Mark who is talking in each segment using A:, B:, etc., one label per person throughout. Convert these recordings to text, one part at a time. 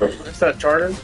A: What's that, Jordan?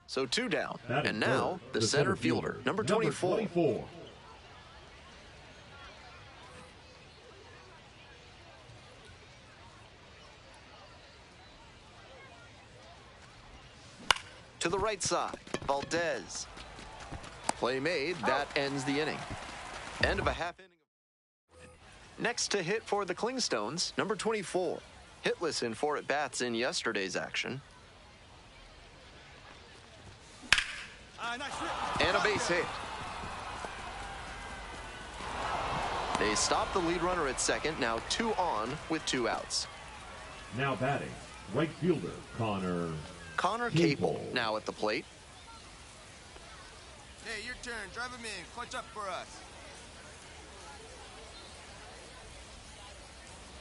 B: So 2 down. And now the center fielder, number 24. To the right side, Valdez. Play made, that ends the inning. End of a half inning. Next to hit for the Clingstones, number 24. Hitless in 4 at-bats in yesterday's action. And a base hit. They stop the lead runner at second, now 2 on with 2 outs.
C: Now batting, right fielder, Connor
B: Capel now at the plate.
D: Hey, your turn. Drive him in. Clutch up for us.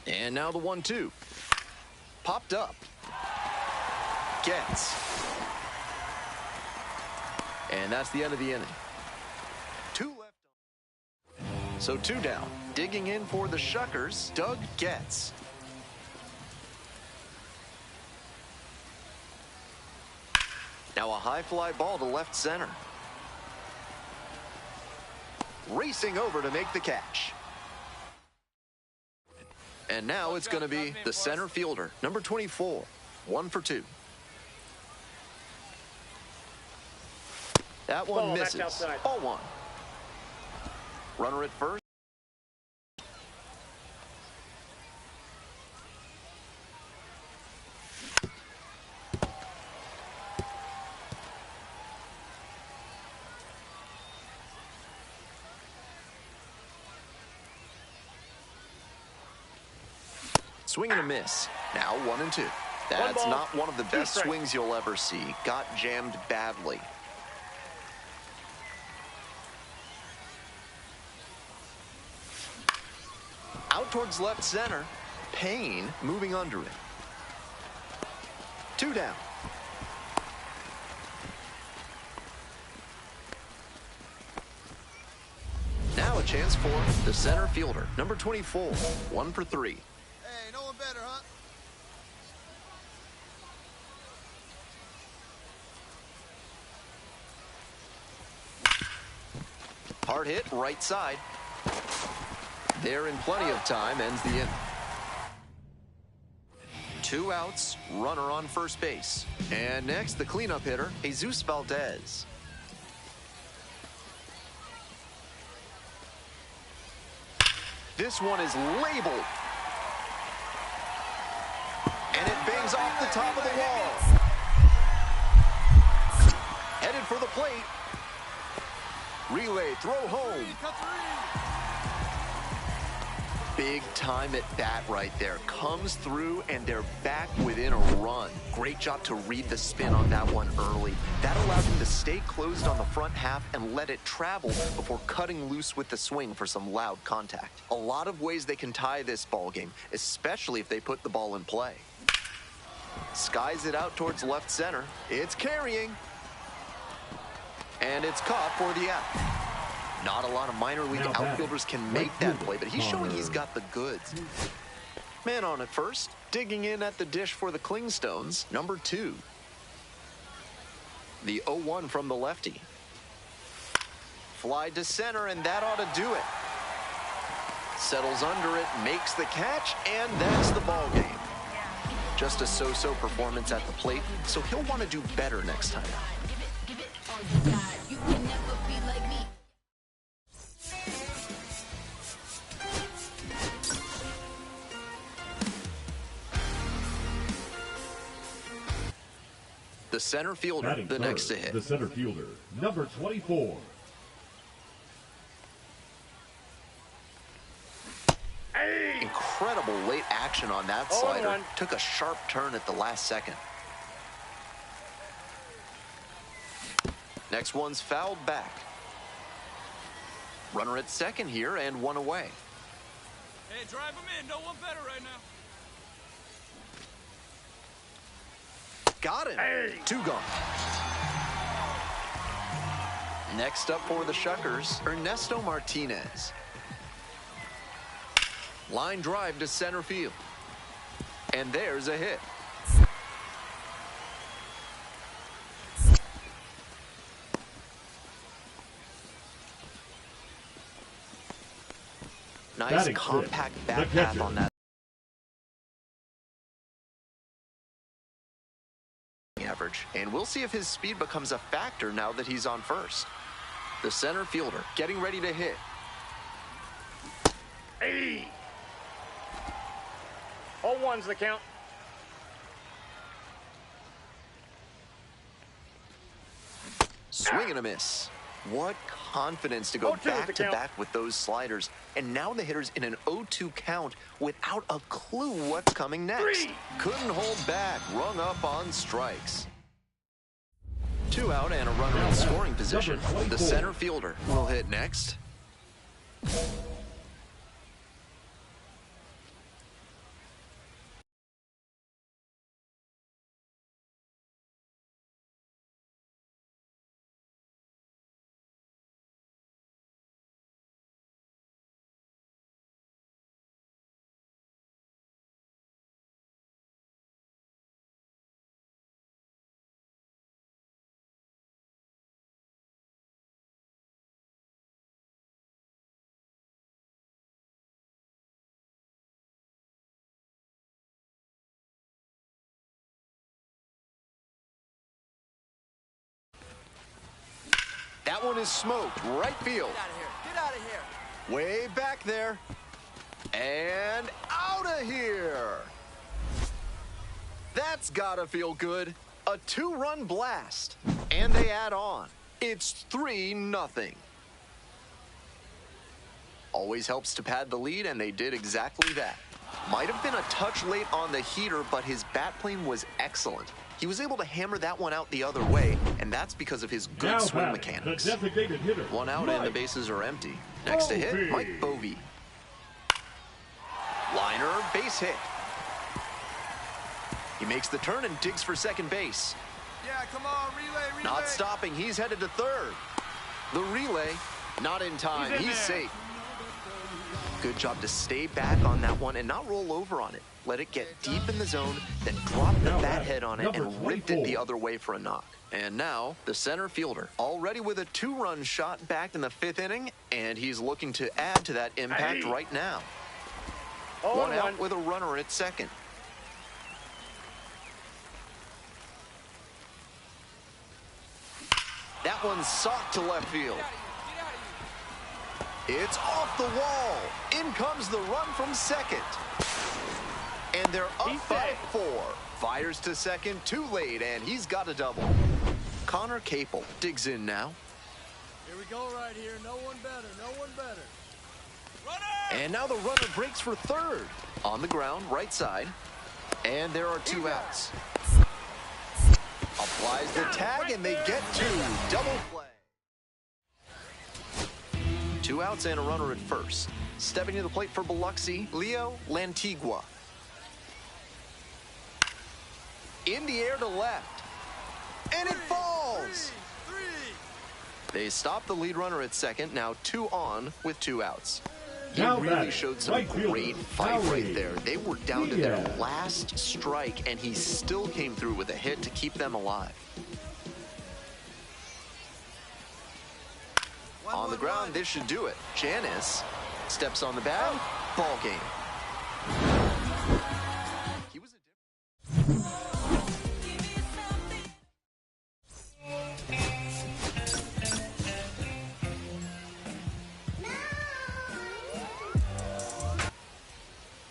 B: And now the 1-2. Popped up. Gets. And that's the end of the inning. 2 left. So 2 down. Digging in for the Shuckers, Doug Getz. Now a high fly ball to left center. Racing over to make the catch. And now it's going to be the center fielder, number 24, 1 for 2. That one misses. Ball 1. Runner at first. Swing and a miss. Now 1-2. That's not one of the best swings you'll ever see. Got jammed badly. Out towards left center. Payne moving under it. 2 down. Now a chance for the center fielder, number 24, 1 for 3.
D: Hey, no one better, huh?
B: Hard hit, right side. There in plenty of time, ends the inning. 2 outs, runner on first base. And next, the cleanup hitter, Jesus Valdez. This one is labeled. And it bangs off the top of the wall. Headed for the plate. Relay, throw home. Big time at bat right there. Comes through and they're back within a run. Great job to read the spin on that one early. That allowed him to stay closed on the front half and let it travel before cutting loose with the swing for some loud contact. A lot of ways they can tie this ball game, especially if they put the ball in play. Skies it out towards left center. It's carrying. And it's caught for the out. Not a lot of minor league outfielders can make that play, but he's showing he's got the goods. Man on at first, digging in at the dish for the Clingstones, number 2. The 0-1 from the lefty. Fly to center, and that ought to do it. Settles under it, makes the catch, and that's the ball game. Just a so-so performance at the plate, so he'll want to do better next time out. The center fielder,
C: Batting
B: the
C: third,
B: next to hit.
C: The center fielder, number 24.
B: Incredible late action on that slider. Took a sharp turn at the last second. Next one's fouled back. Runner at second here and one away.
D: Hey, drive him in. No one better right now.
B: Got him. Hey. 2 gone. Next up for the Shuckers, Ernesto Martinez. Line drive to center field. And there's a hit. Nice
C: Batting
B: compact
C: fifth,
B: bat path on that average. And we'll see if his speed becomes a factor now that he's on first. The center fielder getting ready to hit.
A: Hey! 0-1's the count.
B: Swing and a miss. What confidence to go back-to-back with those sliders. And now the hitter's in an 0-2 count without a clue what's coming next. Couldn't hold back, rung up on strikes. 2 out and a runner in scoring position. The center fielder will hit next. That one is smoked, right field.
D: Get out of here. Get out of here.
B: Way back there. And out of here. That's gotta feel good. A 2-run blast. And they add on. It's 3-0. Always helps to pad the lead, and they did exactly that. Might have been a touch late on the heater, but his bat plane was excellent. He was able to hammer that one out the other way, and that's because of his good swing mechanics. 1 out and the bases are empty. Next to hit, Mike Bovee. Liner, base hit. He makes the turn and digs for second base.
D: Yeah, come on, relay.
B: Not stopping, he's headed to third. The relay, not in time, he's safe. Good job to stay back on that one and not roll over on it. Let it get deep in the zone, then drop the bat head on it and ripped it the other way for a knock. And now, the center fielder, already with a 2-run shot back in the 5th inning, and he's looking to add to that impact right now. 1 out with a runner at second. That one's socked to left field. It's off the wall. In comes the run from second. And they're up by 4. Fires to second, too late, and he's got a double. Connor Capel digs in now.
D: Here we go right here. No one better. No one better.
B: And now the runner breaks for third. On the ground, right side. And there are 2 outs. Applies the tag, and they get 2. Double play. 2 outs and a runner at first. Stepping to the plate for Biloxi, Leo Lantigua. In the air to left. And it falls. They stop the lead runner at second. Now 2 on with 2 outs. He really showed some great fight right there. They were down to their last strike, and he still came through with a hit to keep them alive. On the ground, this should do it. Janice steps on the bag. Ball game. He was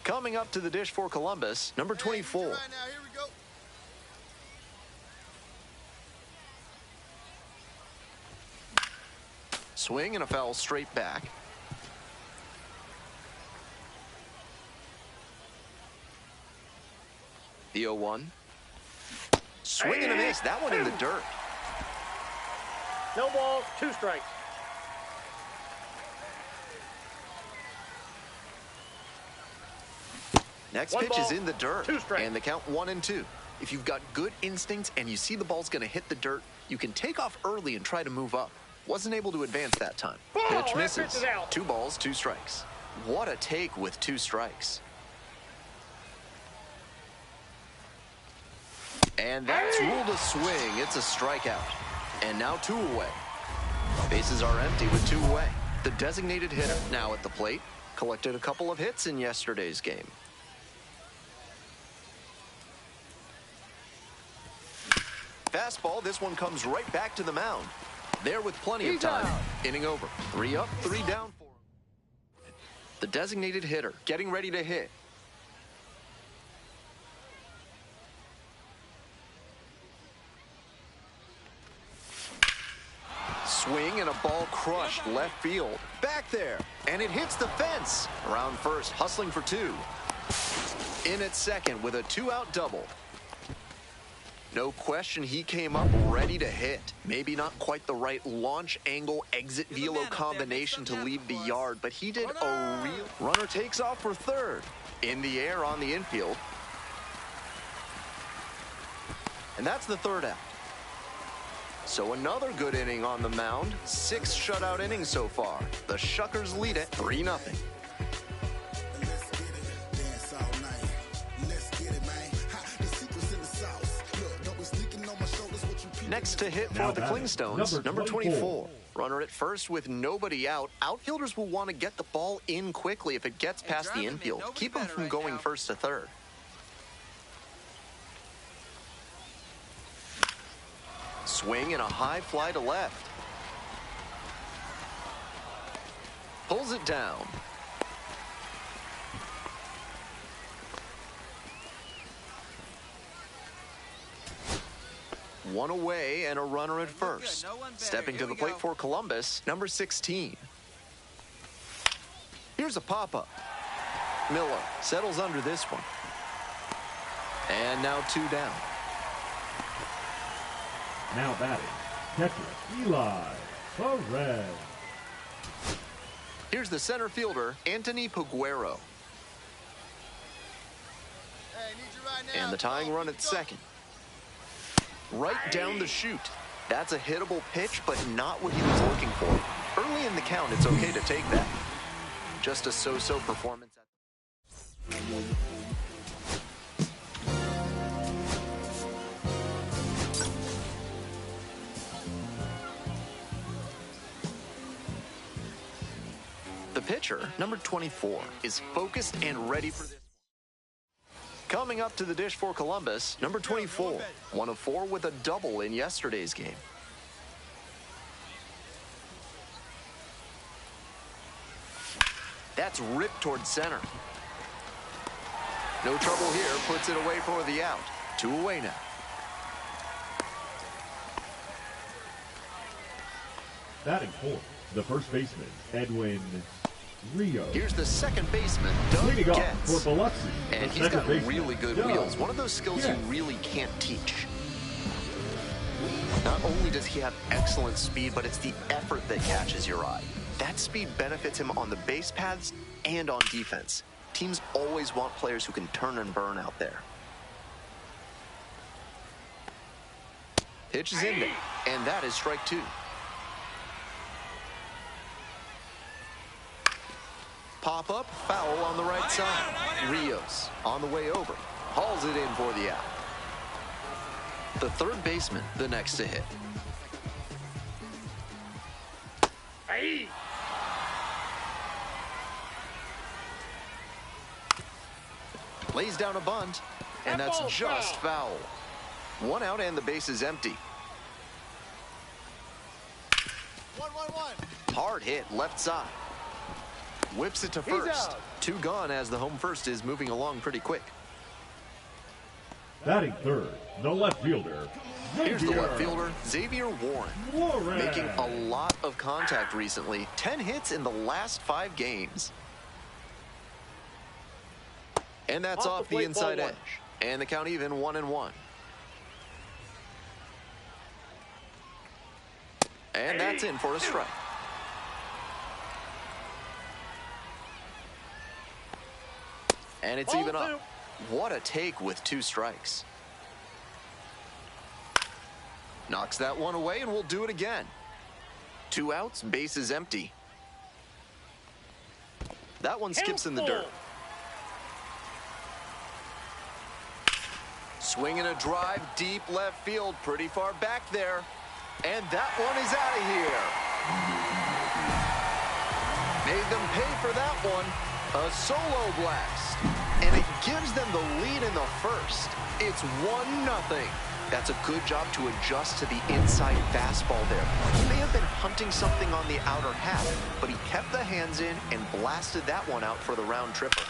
B: Coming up to the dish for Columbus, number 24.
A: Right now, here we go.
B: Swing and a foul straight back. The 0-1. Swing and a miss. That one in the dirt.
E: No balls, 2 strikes.
B: Next pitch is in the dirt, and the count 1-2. If you've got good instincts and you see the ball's going to hit the dirt, you can take off early and try to move up. Wasn't able to advance that time. Pitch misses. 2 balls, 2 strikes. What a take with 2 strikes. And that's ruled a swing. It's a strikeout. And now 2 away. Bases are empty with 2 away. The designated hitter now at the plate. Collected a couple of hits in yesterday's game. Fastball, this one comes right back to the mound. There with plenty of time. Inning over. 3 up, 3 down for him. The designated hitter getting ready to hit. Swing and a ball crushed left field. Back there, and it hits the fence. Around first, hustling for 2. In at second with a 2-out double. No question he came up ready to hit. Maybe not quite the right launch angle exit velo combination to leave the yard, but he did a real... Runner takes off for third. In the air on the infield. And that's the 3rd out. So another good inning on the mound. 6 shutout innings so far. The Shuckers lead it 3-0. Next to hit for the Clingstones, number 24. Runner at first with nobody out. Outfielders will want to get the ball in quickly if it gets past the infield. Keep him from going first to third. Swing and a high fly to left. Pulls it down. One away and a runner at first. Stepping to the plate for Columbus, number 16. Here's a pop-up. Miller settles under this one. And now 2 down.
C: Now batting, catcher Eli Perez.
B: Here's the center fielder, Anthony Peguero.
A: Hey, need you right now.
B: And the tying run at second. Right down the chute. That's a hittable pitch, but not what he was looking for. Early in the count, it's okay to take that. Just a so-so performance. The pitcher, number 24, is focused and ready for this. Coming up to the dish for Columbus, number 24, 1 of 4 with a double in yesterday's game. That's ripped toward center. No trouble here, puts it away for the out. 2 away now.
C: Batting fourth, the first baseman, Edwin Rio.
B: Here's the second baseman, Doug
C: Leading off for
B: Getz.
C: Biloxi,
B: And
C: the
B: he's got
C: second baseman,
B: really good
C: Doug
B: wheels. One of those skills you
C: Getz.
B: really can't teach. Not only does he have excellent speed, but it's the effort that catches your eye. That speed benefits him on the base paths and on defense. Teams always want players who can turn and burn out there. Pitch is in there, and that is strike two. Pop up, foul on the right side. Rios on the way over, hauls it in for the out. The third baseman, the next to hit.
E: Hey.
B: Lays down a bunt, and
E: That
B: that's
E: ball's
B: just foul. One out and the base is empty.
A: 1-1-1.
B: Hard hit left side. Whips it to
E: He's
B: first.
E: out.
B: Two gone as the home first is moving along pretty quick.
C: Batting third, the left fielder,
B: Here's the
C: Xavier
B: left fielder, Xavier Warren.
C: Warren.
B: Making a lot of contact recently. 10 hits in the last 5 games. And that's
E: Off
B: off
E: the
B: the
E: plate,
B: inside
E: ball
B: edge.
E: one.
B: And the count even 1-1. And that's in for a strike. And it's
E: Ball
B: even up.
E: two.
B: What a take with 2 strikes. Knocks that one away, and we'll do it again. 2 outs, base is empty. That one skips in the dirt. Swinging a drive, deep left field, pretty far back there. And that one is out of here. Made them pay for that one. A solo blast. And it gives them the lead in the first. It's 1-0. That's a good job to adjust to the inside fastball there. He may have been hunting something on the outer half, but he kept the hands in and blasted that one out for the round tripper.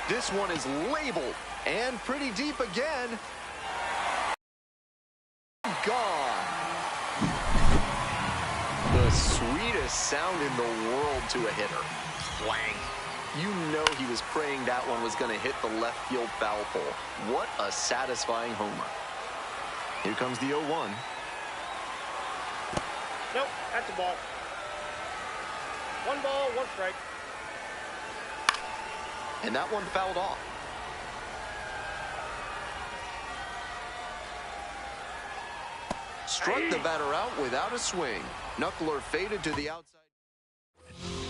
B: This one is labeled and pretty deep again. Gone. The sweetest sound in the world to a hitter. Clang. You know he was praying that one was going to hit the left field foul pole. What a satisfying homer. Here comes the 0-1.
E: Nope, that's a ball. 1 ball, 1 strike.
B: And that one fouled off. Struck the batter out without a swing. Knuckler faded to the outside.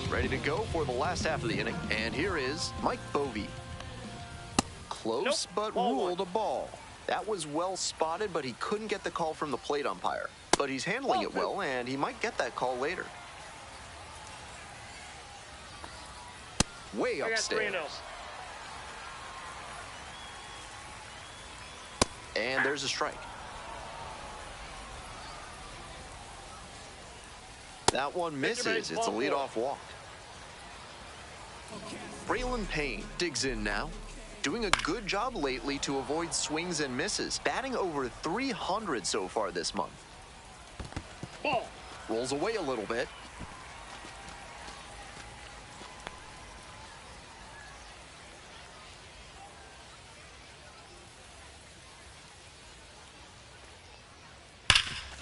B: Ready to go for the last half of the inning. And here is Mike Bovee. Close,
E: Nope,
B: but
E: ball
B: ruled a ball. That was well spotted, but he couldn't get the call from the plate umpire. But he's handling it well, and he might get that call later. Way
E: I got
B: upstairs.
E: 3-0.
B: And there's a strike. That one misses. It's a leadoff walk. Braylon Payne digs in now. Doing a good job lately to avoid swings and misses. Batting over 300 so far this month.
E: Ball.
B: Rolls away a little bit.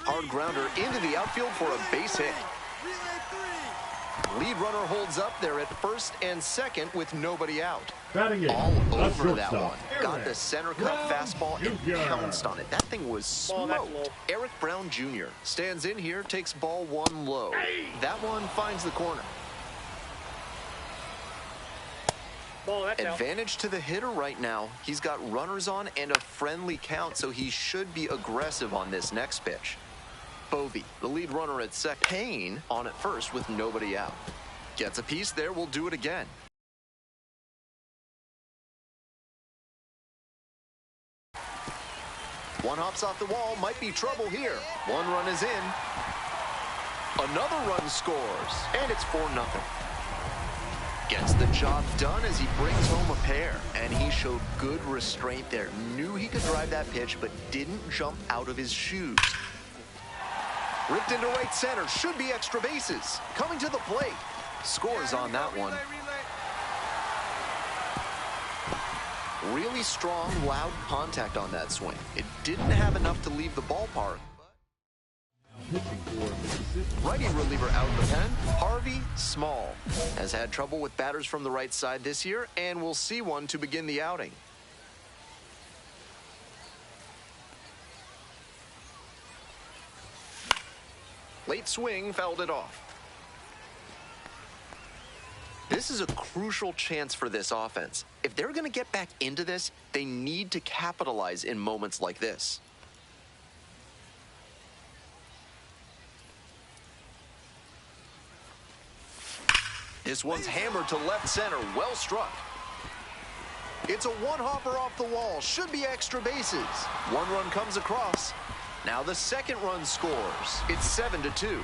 B: Hard grounder into the outfield for a base hit. Lead runner holds up there at first and second with nobody out.
C: Batting in,
B: All
C: the
B: over that
C: shortstop,
B: one. Got the center cut
C: Brown
B: fastball and
C: Jr.
B: pounced on it. That thing was
E: Ball, that's
B: smoked.
E: low.
B: Eric Brown Jr. stands in here, takes ball 1 low. That one finds the corner.
E: Ball, that's out.
B: Advantage to the hitter right now. He's got runners on and a friendly count, so he should be aggressive on this next pitch. Bovee, the lead runner at second. Payne on at first with nobody out. Gets a piece there, we'll do it again. One hops off the wall, might be trouble here. 1 run is in. Another run scores, and it's 4-0. Gets the job done as he brings home a pair, and he showed good restraint there. Knew he could drive that pitch, but didn't jump out of his shoes. Ripped into right center, should be extra bases. Coming to the plate, Scores on that one. Really strong, loud contact on that swing. It didn't have enough to leave the ballpark.
C: Pitching for Mississippi.
B: Righty reliever out of the pen, Harvey Small, has had trouble with batters from the right side this year, and we'll see one to begin the outing. Late swing, fouled it off. This is a crucial chance for this offense. If they're going to get back into this, they need to capitalize in moments like this. This one's hammered to left center, well struck. It's a one-hopper off the wall, should be extra bases. One run comes across. Now the second run scores. It's 7-2.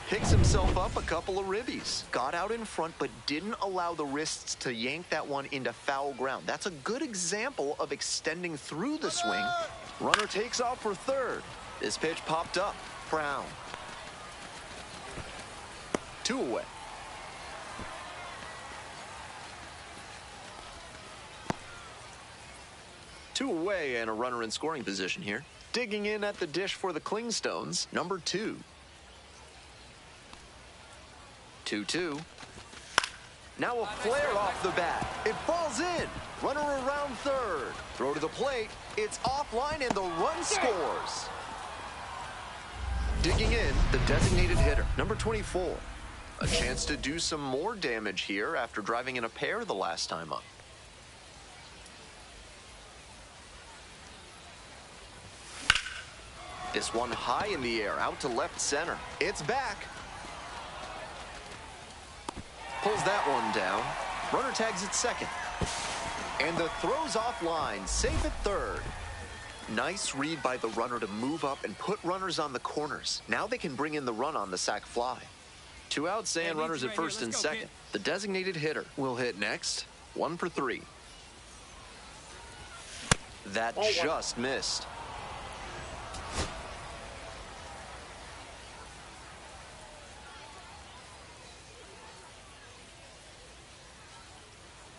B: Picks himself up a couple of ribbies. Got out in front, but didn't allow the wrists to yank that one into foul ground. That's a good example of extending through the swing. Runner takes off for third. This pitch popped up. Brown. 2 away. Two away and a runner in scoring position here. Digging in at the dish for the Clingstones, number 2. 2-2. Now a flare off the bat. It falls in. Runner around third. Throw to the plate. It's offline and the run scores. Digging in, the designated hitter, number 24. A chance to do some more damage here after driving in a pair the last time up. This one high in the air, out to left center. It's back. Pulls that one down. Runner tags at second. And the throw's offline, safe at third. Nice read by the runner to move up and put runners on the corners. Now they can bring in the run on the sac fly. 2 outs and runners at first and second. The designated hitter will hit next. 1 for 3. That just missed.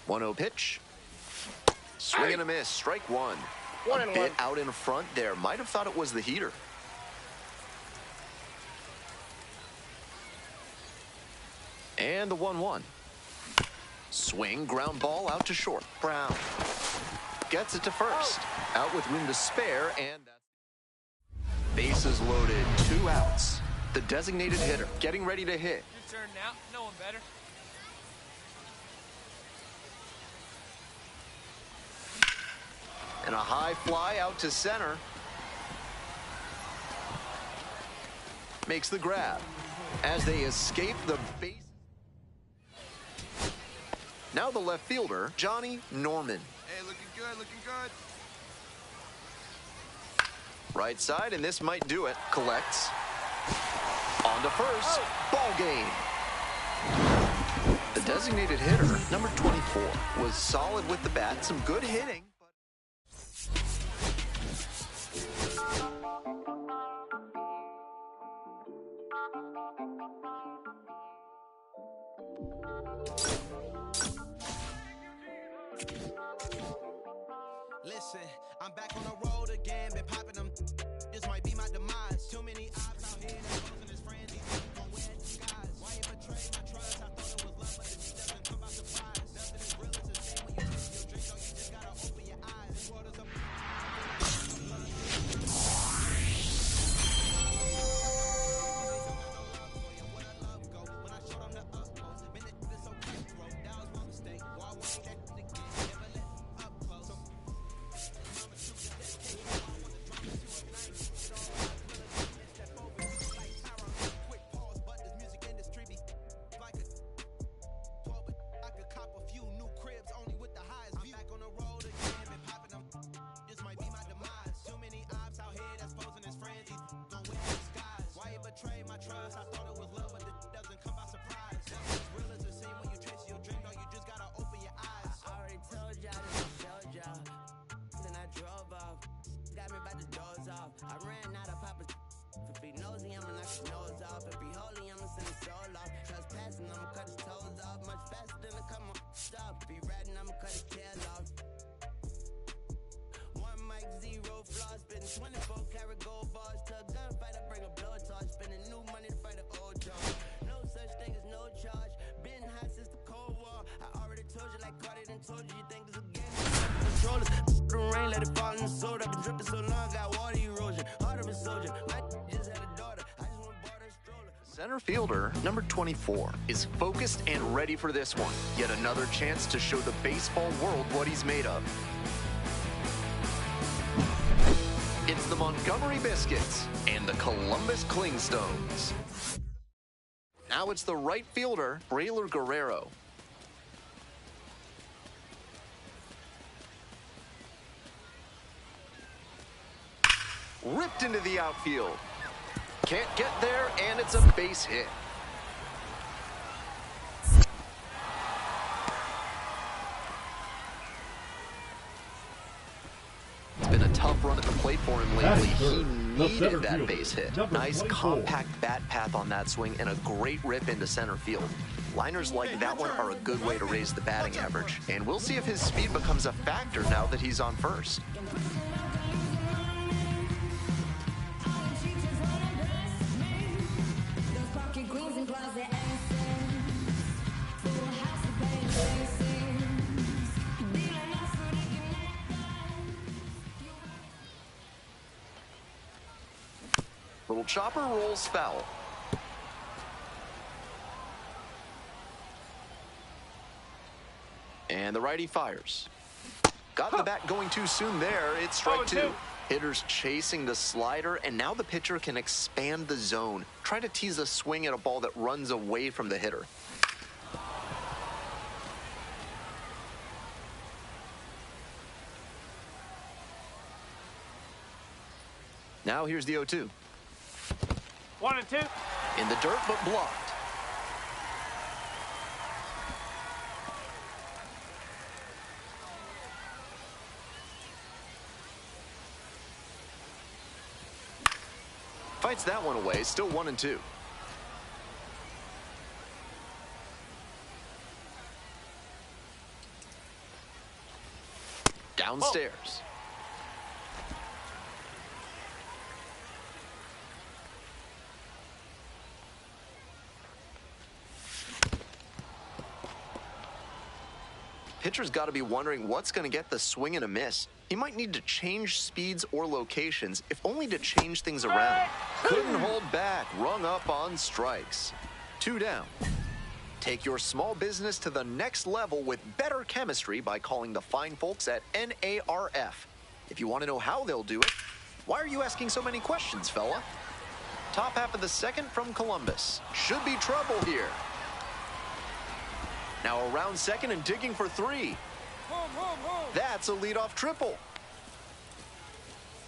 B: One-0 pitch. Swing and a miss. Strike one. A bit out in front there. Might have thought it was the heater. And the 1-1. Swing, ground ball out to short. Brown gets it to first. Out with room to spare, and that's bases loaded. 2 outs. The designated hitter getting ready to hit.
D: Your turn now. No one better.
B: And a high fly out to center. Makes the grab as they escape the base. Now the left fielder, Johnny Norman.
A: Hey, looking good, looking good.
B: Right side, and this might do it. Collects. On to first. Ball game. The designated hitter, number 24, was solid with the bat. Some good hitting.
F: Listen, I'm back on the road again, been popping them. This might be my demise. Too many ops out here that closing his friends. These niggas gon' wear disguise. Why you betray my trust? I thought it was love, but the beat doesn't come by surprise. Nothing is real as a sin when you taste your drink, so you just gotta open your eyes. This world is a 24 karat gold bars to a gunfight. I bring a blowtorch. Spending new money to fight an old charge. No such thing as no charge. Been hot since the Cold War. I already told you like Cardi done told you. You think it's a game? Controllers. The rain, let it fall in the soda. I've been dripping so long, got water erosion. Heart of a soldier. My just had a daughter. I just want to borrow that stroller.
B: Center fielder, number 24, is focused and ready for this one. Yet another chance to show the baseball world what he's made of. It's the Montgomery Biscuits and the Columbus Clingstones. Now it's the right fielder, Braylor Guerrero. Ripped into the outfield. Can't get there, and it's a base hit. It's been a tough run at the plate for him lately. He needed that base hit. Nice compact bat path on that swing and a great rip into center field. Liners like that one are a good way to raise the batting average. And we'll see if his speed becomes a factor now that he's on first. Little chopper rolls foul. And the righty fires. Got the bat going too soon there. It's strike two. Hitters chasing the slider, and now the pitcher can expand the zone. Try to tease a swing at a ball that runs away from the hitter. Now here's the 0-2.
E: 1-2.
B: In the dirt, but blocked. Fights that one away, still 1-2. Downstairs. Pitcher's got to be wondering what's going to get the swing and a miss. He might need to change speeds or locations, if only to change things around. Couldn't hold back, rung up on strikes. 2 down. Take your small business to the next level with better chemistry by calling the fine folks at NARF. If you want to know how they'll do it, why are you asking so many questions, fella? Top half of the second from Columbus. Should be trouble here. Now around second and digging for 3. That's a leadoff triple.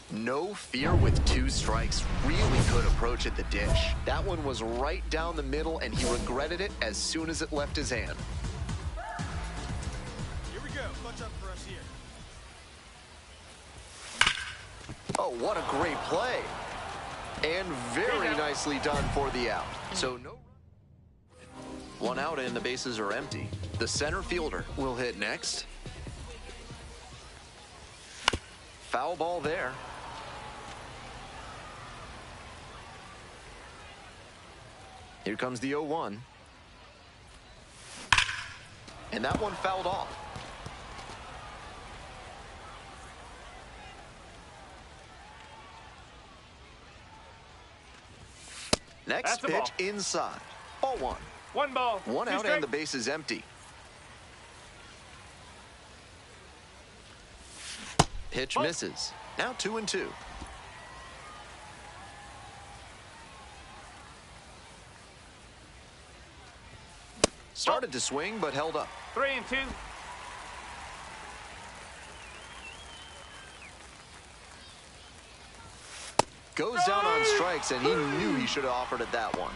B: No fear with 2 strikes. Really good approach at the dish. That one was right down the middle, and he regretted it as soon as it left his hand.
D: Here we go. Clutch up for us here.
B: Oh, what a great play. And very nicely done for the out. So no. 1 out and the bases are empty. The center fielder will hit next. Foul ball there. Here comes the 0-1. And that one fouled off. Next pitch inside. Ball 1.
E: 1 ball.
B: 1 out and the base is empty. Pitch misses. Now 2-2. Started to swing, but held up.
E: 3-2.
B: Goes down on strikes, and he knew he should have offered at that one.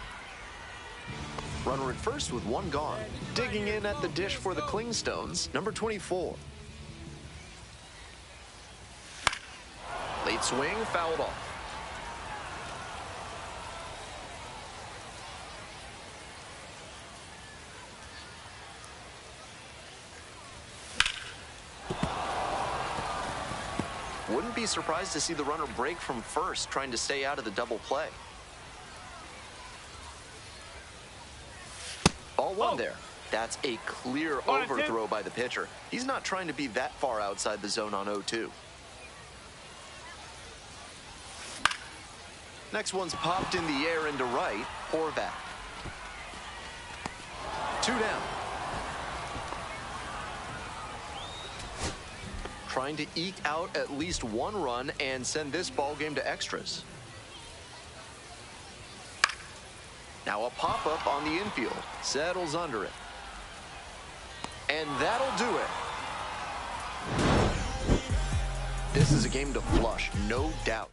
B: Runner at first with 1 gone. Digging in at the dish for the Clingstones, number 24. Late swing, fouled off. Wouldn't be surprised to see the runner break from first, trying to stay out of the double play. Ball one there. That's a clear overthrow by the pitcher. He's not trying to be that far outside the zone on 0-2. Next one's popped in the air into right. Horvat. 2 down. Trying to eke out at least 1 run and send this ball game to extras. Now a pop-up on the infield. Settles under it. And that'll do it. This is a game to flush, no doubt.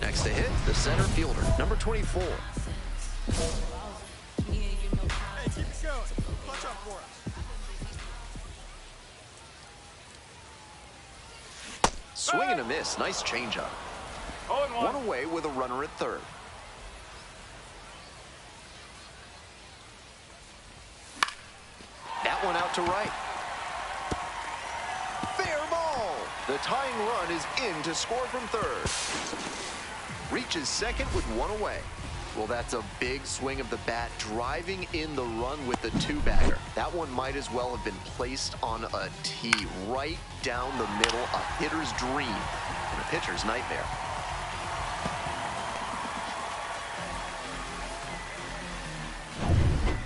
B: Next to hit, the center fielder, number 24.
D: Hey, keep it going. Clutch up for us.
B: Swing and a miss. Nice changeup. 1 away with a runner at third. That one out to right. Fair ball. The tying run is in to score from third. Reaches second with 1 away. Well, that's a big swing of the bat, driving in the run with the 2-bagger. That one might as well have been placed on a tee, right down the middle, a hitter's dream and a pitcher's nightmare.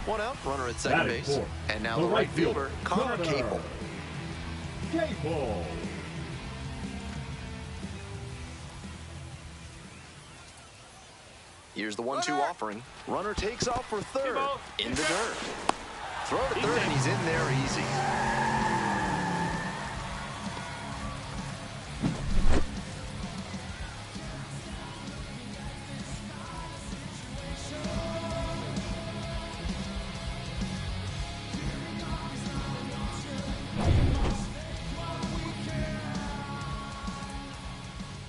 B: One out, runner at second base. And now the right fielder, Connor Capel.
C: Capel.
B: Here's the 1-2 offering. Runner takes off for third. In the dirt. Throw to third, and he's in there easy.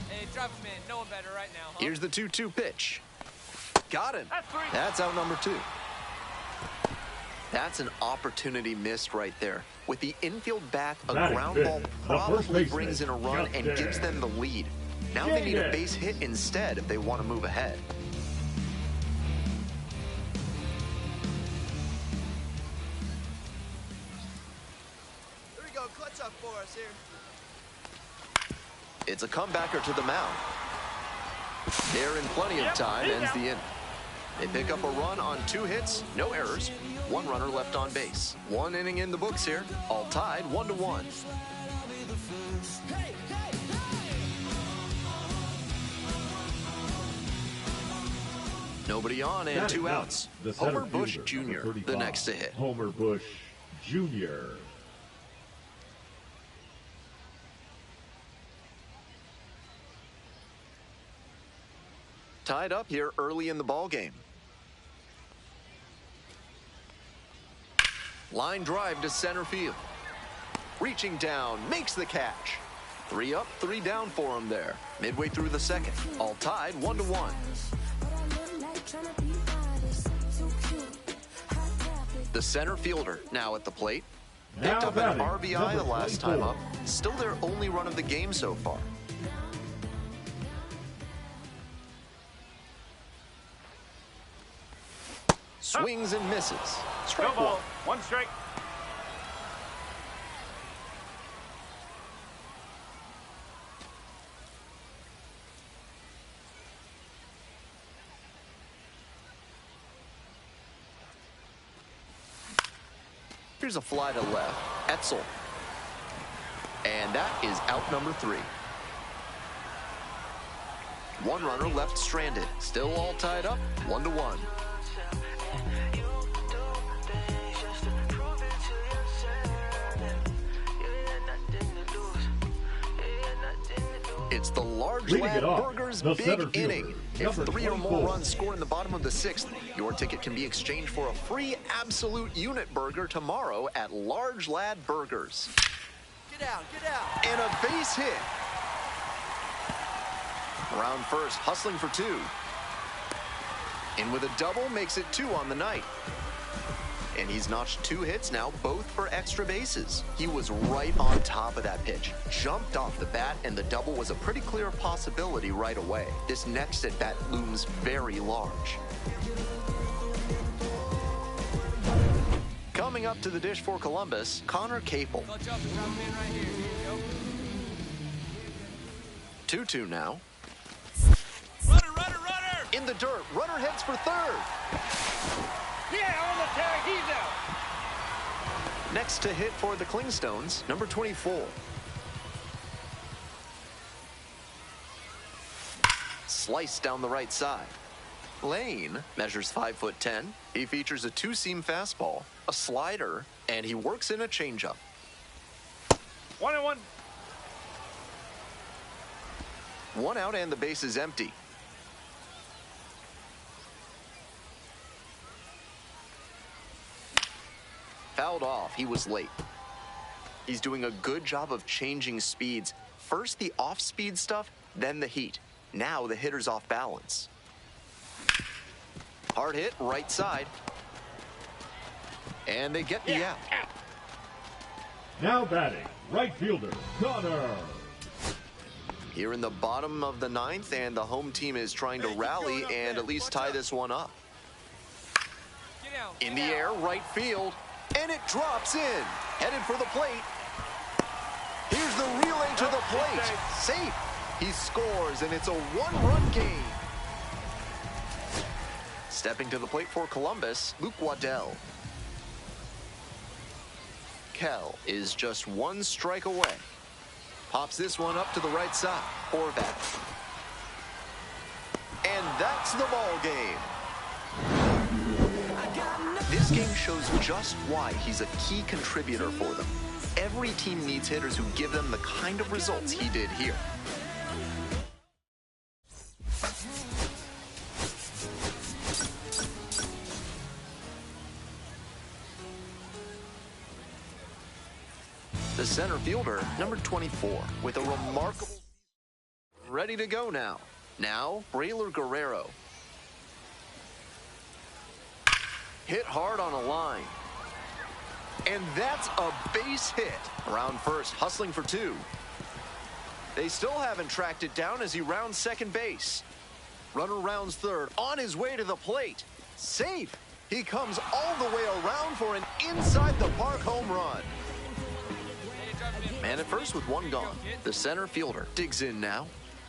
D: Hey, drive him in. No one better right now, huh?
B: Here's the 2-2 pitch. Got him.
D: That's 3.
B: That's out number 2. That's an opportunity missed right there. With the infield back, a ground ball probably brings in a run and gives them the lead. Now they need a base hit instead if they want to move ahead.
F: Here we go, clutch up for us here.
B: It's a comebacker to the mound. They're in plenty of time, ends the inning. They pick up a run on 2 hits, no errors, 1 runner left on base. 1 inning in the books here, all tied 1-1. Nobody on and 2 outs. Homer Bush Jr., the next to hit.
C: Homer Bush Jr.
B: Tied up here early in the ball game. Line drive to center field. Reaching down, makes the catch. 3 up, 3 down for him there. Midway through the second. All tied 1-1. The center fielder now at the plate. Picked up an RBI the last time up. Still their only run of the game so far. Swings and misses. Strike 1.
E: 1 strike.
B: Here's a fly to left. Etzel. And that is out number 3. 1 runner left stranded. Still all tied up, 1-1. It's the Large Lad Burgers big inning. If 3 or more runs score in the bottom of the 6th, your ticket can be exchanged for a free absolute unit burger tomorrow at Large Lad Burgers.
F: Get out, get out.
B: And a base hit. Around first, hustling for 2. In with a double makes it 2 on the night. And he's notched 2 hits now, both for extra bases. He was right on top of that pitch. Jumped off the bat, and the double was a pretty clear possibility right away. This next at-bat looms very large. Coming up to the dish for Columbus, Connor Capel.
D: Clutch up and drop him in right here. Here you go.
B: 2-2 now.
D: Runner, runner, runner!
B: In the dirt, runner heads for third.
E: Yeah, on the tag, he's out.
B: Next to hit for the Klingstones, number 24. Sliced down the right side. Lane measures 5'10". He features a 2-seam fastball, a slider, and he works in a changeup.
E: 1-1.
B: 1 out and the base is empty. Fouled off. He was late. He's doing a good job of changing speeds. First the off-speed stuff, then the heat. Now the hitter's off balance. Hard hit, right side. And they get the out.
C: Now batting, right fielder, Connor.
B: Here in the bottom of the 9th, and the home team is trying to rally and at least tie this one up.
D: Get out.
B: In the air, right field. And it drops in. Headed for the plate. Here's the relay to the plate. Safe. He scores, and it's a 1-run game. Stepping to the plate for Columbus, Luke Waddell. Kell is just 1 strike away. Pops this one up to the right side. Horvat. And that's the ball game. This game shows just why he's a key contributor for them. Every team needs hitters who give them the kind of results he did here. The center fielder, number 24, with a remarkable... Ready to go now. Now, Brayler Guerrero. Hit hard on a line. And that's a base hit. Around first, hustling for 2. They still haven't tracked it down as he rounds second base. Runner rounds third, on his way to the plate. Safe. He comes all the way around for an inside-the-park home run. Man at first with 1 gone. The center fielder digs in now.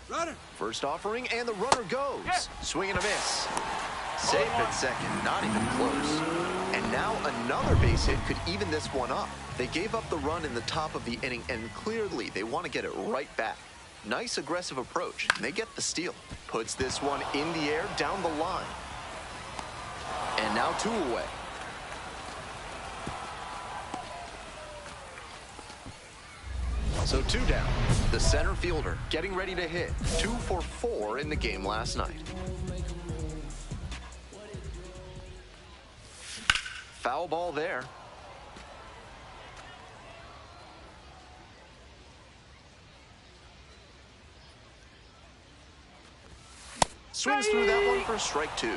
D: Runner.
B: First offering, and the runner goes. Swing and a miss. Safe at second, not even close. And now another base hit could even this one up. They gave up the run in the top of the inning, and clearly they want to get it right back. Nice aggressive approach, and they get the steal. Puts this one in the air down the line. And now 2 away. So 2 down. The center fielder getting ready to hit. 2 for 4 in the game last night. Foul ball there. Swings through that one for strike 2.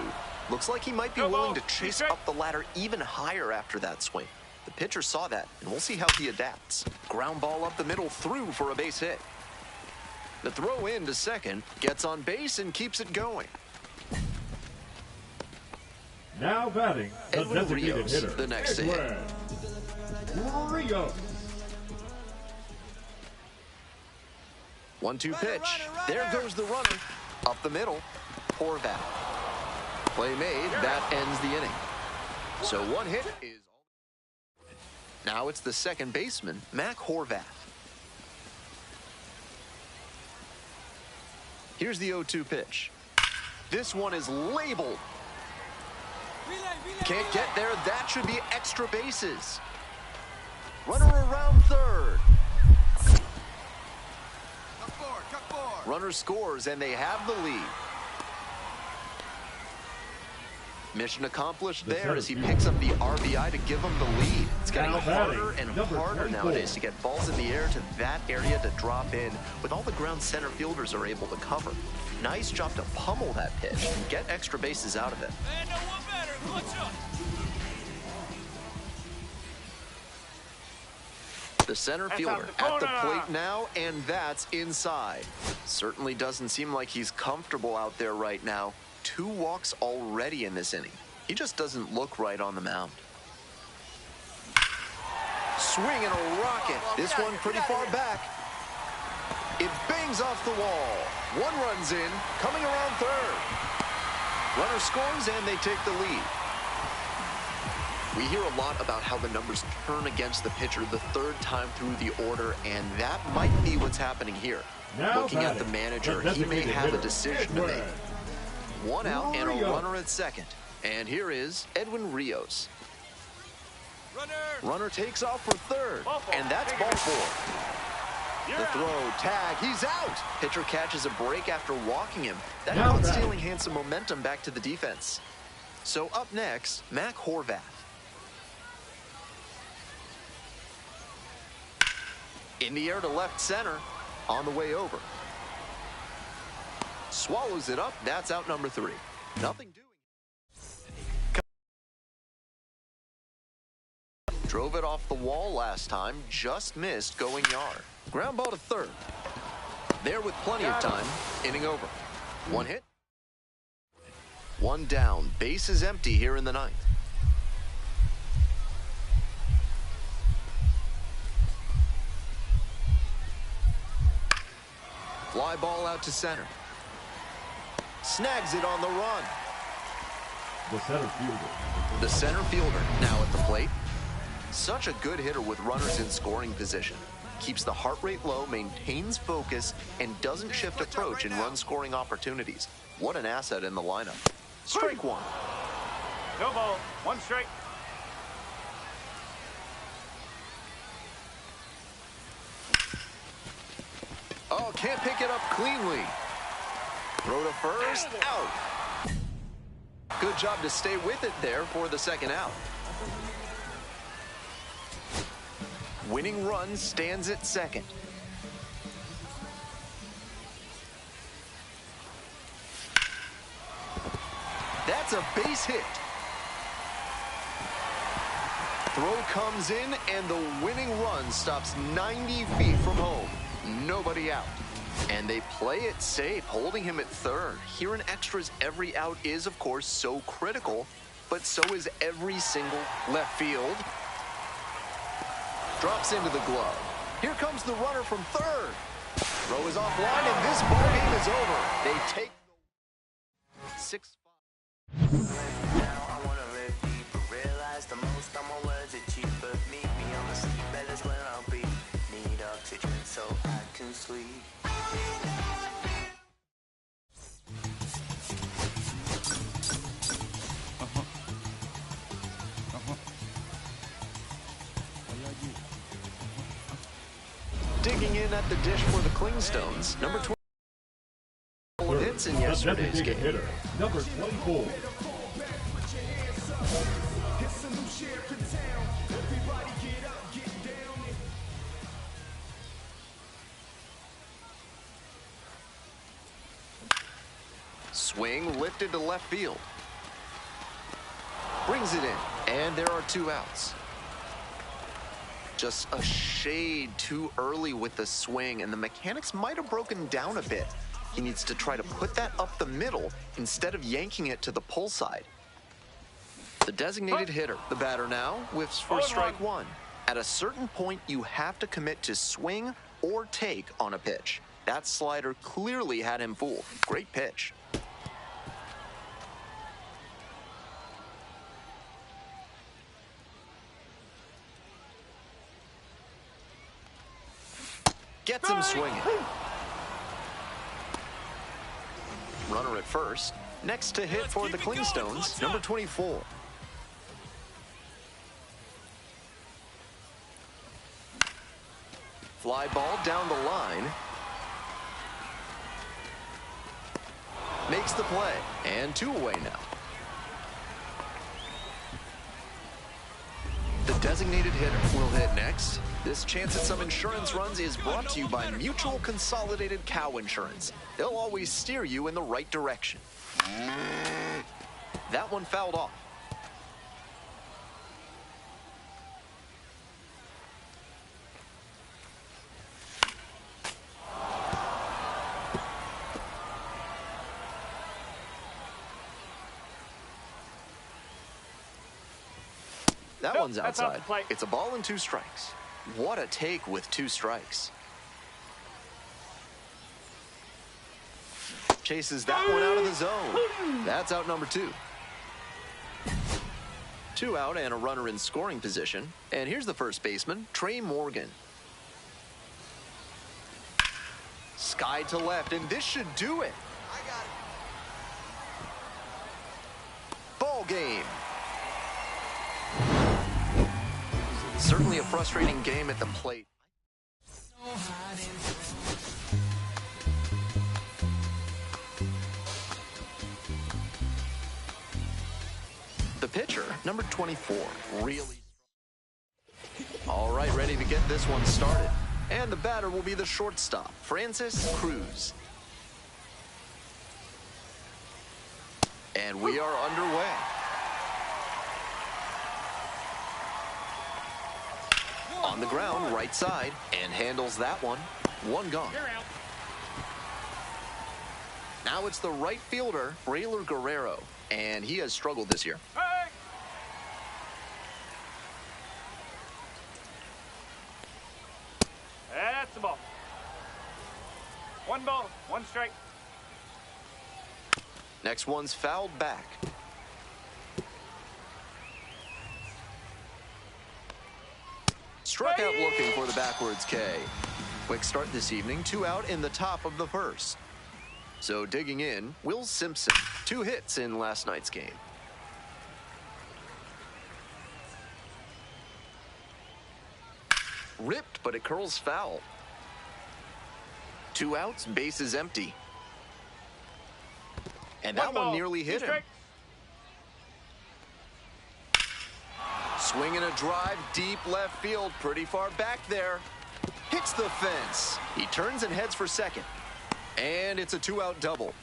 B: Looks like he might be willing to chase up the ladder even higher after that swing. The pitcher saw that, and we'll see how he adapts. Ground ball up the middle, through for a base hit. The throw in to second, gets on base and keeps it going.
C: Now batting, the
B: Edwin
C: designated
B: Rios,
C: hitter,
B: the next to hit.
C: Edwin Rios.
B: 1-2 pitch. There goes the runner. Up the middle. Horvat. Play made. That ends the inning. So 1 hit is... Now it's the second baseman, Mac Horvat. Here's the 0-2 pitch. This one is labeled. Can't get there. That should be extra bases. Runner around third.
A: Cut forward.
B: Runner scores, and they have the lead. Mission accomplished
C: The
B: there as he
C: center
B: picks up the RBI to give him the lead. It's getting
C: Now
B: harder
C: batting,
B: and
C: number
B: harder
C: 24.
B: nowadays to get balls in the air to that area to drop in with all the ground center fielders are able to cover. Nice job to pummel that pitch and get extra bases out of it.
D: Hey, no one better. Clutch up.
B: The center
E: That's
B: fielder
E: out
B: at
E: the
B: the
E: corner.
B: plate now, and that's inside. Certainly doesn't seem like he's comfortable out there right now. 2 walks already in this inning. He just doesn't look right on the mound. Swing and a rocket. This one pretty far back. It bangs off the wall. 1 runs in, coming around third. Runner scores and they take the lead. We hear a lot about how the numbers turn against the pitcher the 3rd time through the order, and that might be what's happening here.
C: Now
B: Looking at the
C: batting,
B: manager,
C: the
B: he may
C: designated
B: have a
C: hitter,
B: decision to make.
C: Edwin
B: 1 out and a
C: Rios.
B: runner at second. And here is Edwin Rios.
D: Runner.
B: Runner takes off for third, and that's ball 4. The throw, tag, he's out. Pitcher catches a break after walking him. That
C: Now
B: caught
C: batting.
B: stealing hands some momentum back to the defense. So up next, Mac Horvath. In the air to left center, on the way over. Swallows it up, that's out number 3. Nothing doing. Drove it off the wall last time, just missed going yard. Ground ball to third. There with plenty of time, inning over. 1 hit. 1 down, base is empty here in the 9th. Fly ball out to center. Snags it on the run.
C: The center fielder.
B: The center fielder now at the plate. Such a good hitter with runners in scoring position. Keeps the heart rate low, maintains focus, and doesn't shift approach in run scoring opportunities. What an asset in the lineup. Strike 1.
E: No ball. 1 strike.
B: Oh, can't pick it up cleanly. Throw to first, out. Good job to stay with it there for the 2nd out. Winning run stands at 2nd. That's a base hit. Throw comes in and the winning run stops 90 feet from home. Nobody out. And they play it safe, holding him at 3rd. Here in extras, every out is, of course, so critical, but so is every single left field. Drops into the glove. Here comes the runner from 3rd. Throw is offline, and this ball game is over. They take 6-5.
G: Now I wanna live deeper, realize the most of my words are cheaper. Meet me on the seabed is where I'll be. Need oxygen so I can sleep.
B: Digging in at the dish for the Clingstones, number 20 hits in yesterday's
C: The designated
B: game.
C: hitter, number 24.
B: Swing lifted to left field. Brings it in, and there are 2 outs. Just a shade too early with the swing, and the mechanics might have broken down a bit. He needs to try to put that up the middle instead of yanking it to the pull side. The designated hitter, the batter now, whiffs for strike 1. At a certain point, you have to commit to swing or take on a pitch. That slider clearly had him fooled. Great pitch. Gets him swinging. Runner at first. Next to hit for the Clingstones, number 24. Fly ball down the line. Makes the play, and 2 away now. The designated hitter will hit next. This chance at some insurance runs is brought to you by Mutual Consolidated Cow Insurance. They'll always steer you in the right direction. That one fouled off. That one's
E: that's off
B: outside.
E: the plate.
B: It's a ball and 2 strikes. What a take with 2 strikes. Chases that one out of the zone. That's out number 2. 2 out and a runner in scoring position. And here's the first baseman, Trey Morgan. Sky to left, and this should do it. Ball game. Certainly a frustrating game at the plate. The pitcher, number 24, really. All right, ready to get this one started. And the batter will be the shortstop, Francis Cruz. And we are underway. On the ground, right side, and handles that one. 1 gone.
E: You're out.
B: Now it's the right fielder, Braylor Guerrero, and he has struggled this year.
E: Hey! That's the ball. 1 ball, 1 strike.
B: Next one's fouled back. Struck out looking for the backwards K. Quick start this evening, 2 out in the top of the first. So digging in, Will Simpson, 2 hits in last night's game. Ripped, but it curls foul. 2 outs, bases empty. And that one nearly hit him. Swinging a drive, deep left field, pretty far back there. Hits the fence. He turns and heads for second. And it's a 2-out double.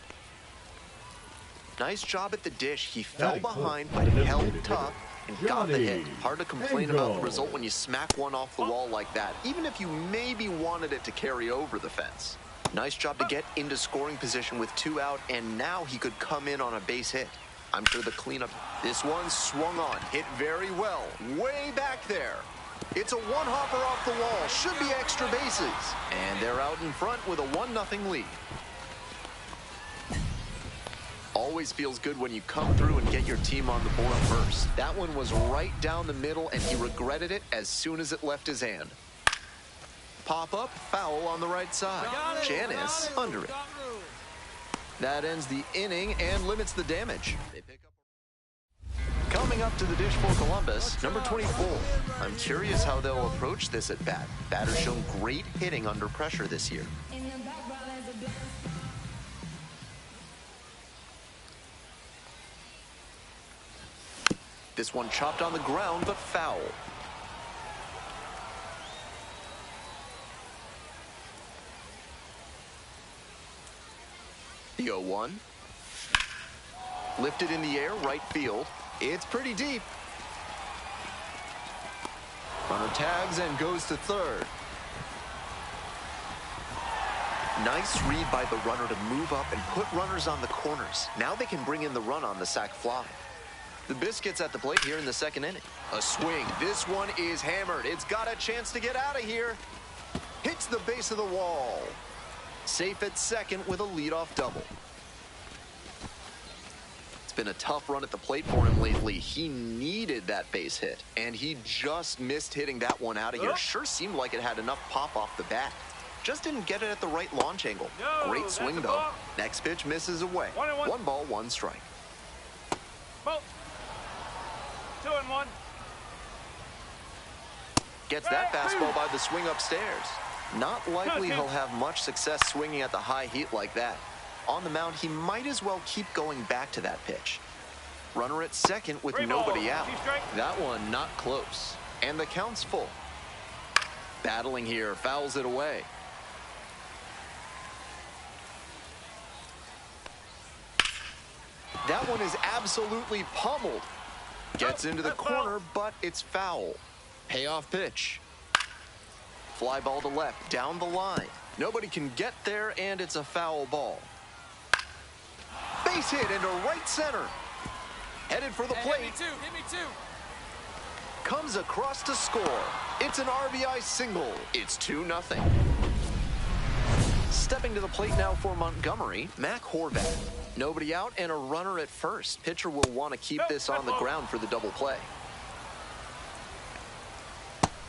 B: Nice job at the dish. He fell behind, but held tough and got the hit. Hard to complain about the result when you smack one off the wall like that, even if you maybe wanted it to carry over the fence. Nice job to get into scoring position with 2 out, and now he could come in on a base hit. I'm sure the cleanup. This one swung on, hit very well, way back there. It's a 1-hopper off the wall, should be extra bases. And they're out in front with a 1-0 lead. Always feels good when you come through and get your team on the board first. That one was right down the middle, and he regretted it as soon as it left his hand. Pop up, foul on the right side. Janice under it. That ends the inning and limits the damage. They pick up. Coming up to the dish for Columbus, number 24. I'm curious how they'll approach this at bat. Batter's shown great hitting under pressure this year. This one chopped on the ground, but foul. The 0-1. Lifted in the air, right field. It's pretty deep. Runner tags and goes to third. Nice read by the runner to move up and put runners on the corners. Now they can bring in the run on the sac fly. The Biscuits at the plate here in the second inning. A swing. This one is hammered. It's got a chance to get out of here. Hits the base of the wall. Safe at second with a leadoff double. It's been a tough run at the plate for him lately. He needed that base hit, and he just missed hitting that one out of here. Sure seemed like it had enough pop off the bat. Just didn't get it at the right launch angle. Great swing, though. Next pitch misses away. 1 ball, 1 strike.
E: Ball. 2-1.
B: Gets that fastball by the swing upstairs. Not likely he'll have much success swinging at the high heat like that. On the mound, he might as well keep going back to that pitch. Runner at second with nobody out. That one not close. And the count's full. Battling here, fouls it away. That one is absolutely pummeled. Gets into the corner, but it's foul. Payoff pitch. Fly ball to left, down the line. Nobody can get there, and it's a foul ball. Base hit into right center. Headed for the plate.
D: Hit me too.
B: Comes across to score. It's an RBI single. It's 2-0. Stepping to the plate now for Montgomery, Mac Horvat. Nobody out and a runner at first. Pitcher will want to keep this on the ground for the double play.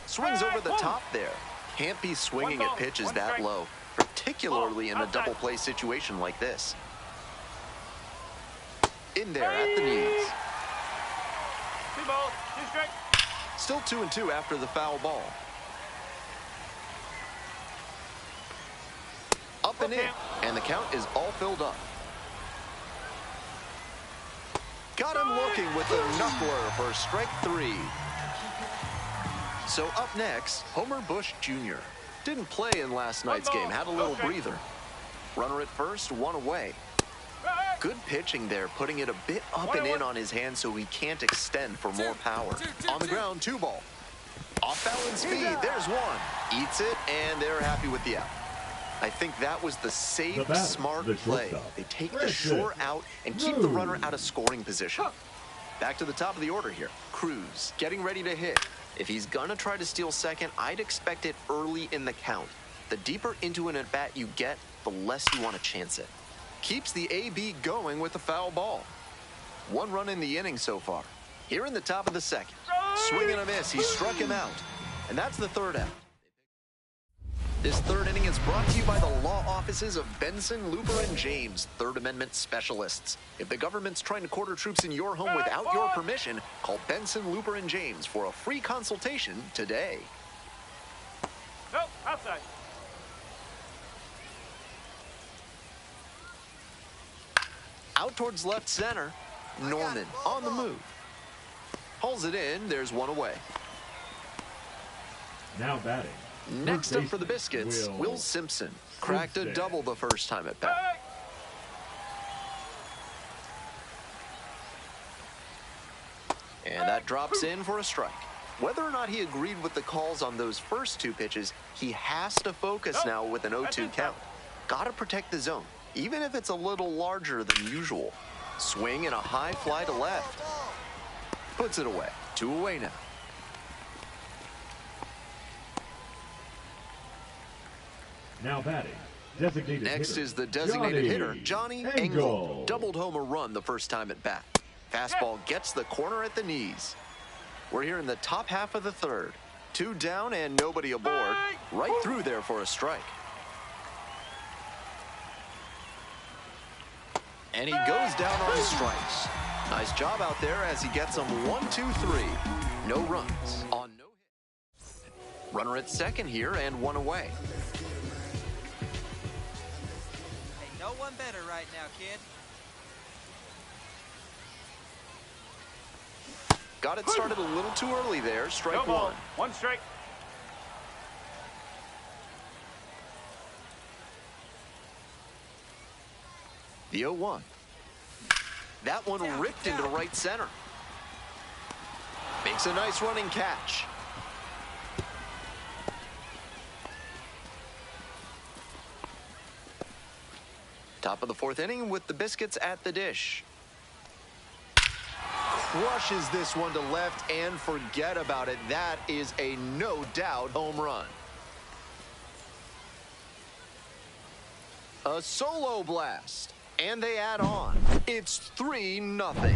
B: Swings over the top there. Can't be swinging at pitches that low, particularly in a double play situation like this. In there at the knees.
E: 2 balls, 2 strikes.
B: Still 2-2 after the foul ball. Up and in, and the count is all filled up. Got him looking with the knuckler for strike 3. So up next, Homer Bush Jr. Didn't play in last night's game, had a little breather. Runner at first, 1 away. Good pitching there, putting it a bit up and in on his hand so he can't extend for more power. On the ground, 2 ball. Off balance speed, there's 1. Eats it, and they're happy with the out. I think that was the safe, smart play. They take the sure out and keep the runner out of scoring position. Back to the top of the order here. Cruz getting ready to hit. If he's gonna try to steal second, I'd expect it early in the count. The deeper into an at-bat you get, the less you want to chance it. Keeps the AB going with the foul ball. 1 run in the inning so far. Here in the top of the second. Swing and a miss. He struck him out. And that's the 3rd out. This 3rd inning is brought to you by the law offices of Benson, Looper, and James, Third Amendment specialists. If the government's trying to quarter troops in your home without your permission, call Benson, Looper, and James for a free consultation today.
E: Nope, outside.
B: Out towards left center, Norman on the move. Hauls it in, there's 1 away.
C: Now batting.
B: Next up for the Biscuits, Will Simpson. Cracked a double the first time at bat. And that drops in for a strike. Whether or not he agreed with the calls on those first 2 pitches, he has to focus now with an 0-2 count. Gotta protect the zone, even if it's a little larger than usual. Swing and a high fly to left. Puts it away. 2 away now.
C: Now batting. Designated
B: Next
C: hitter,
B: is the designated hitter, Johnny Engel. Doubled home a run the first time at bat. Fastball gets the corner at the knees. We're here in the top half of the 3rd. 2 down and nobody aboard. Right through there for a strike. And he goes down on strikes. Nice job out there as he gets them 1, 2, 3. No runs on no hit. Runner at second here and 1 away.
H: No one better right now, kid.
B: Got it started a little too early there. Strike 1.
E: 1 strike.
B: The 0-1. That one ripped into right center. Makes a nice running catch. Top of the 4th inning with the Biscuits at the dish. Crushes this one to left and forget about it. That is a no doubt home run. A solo blast. And they add on. It's 3-0.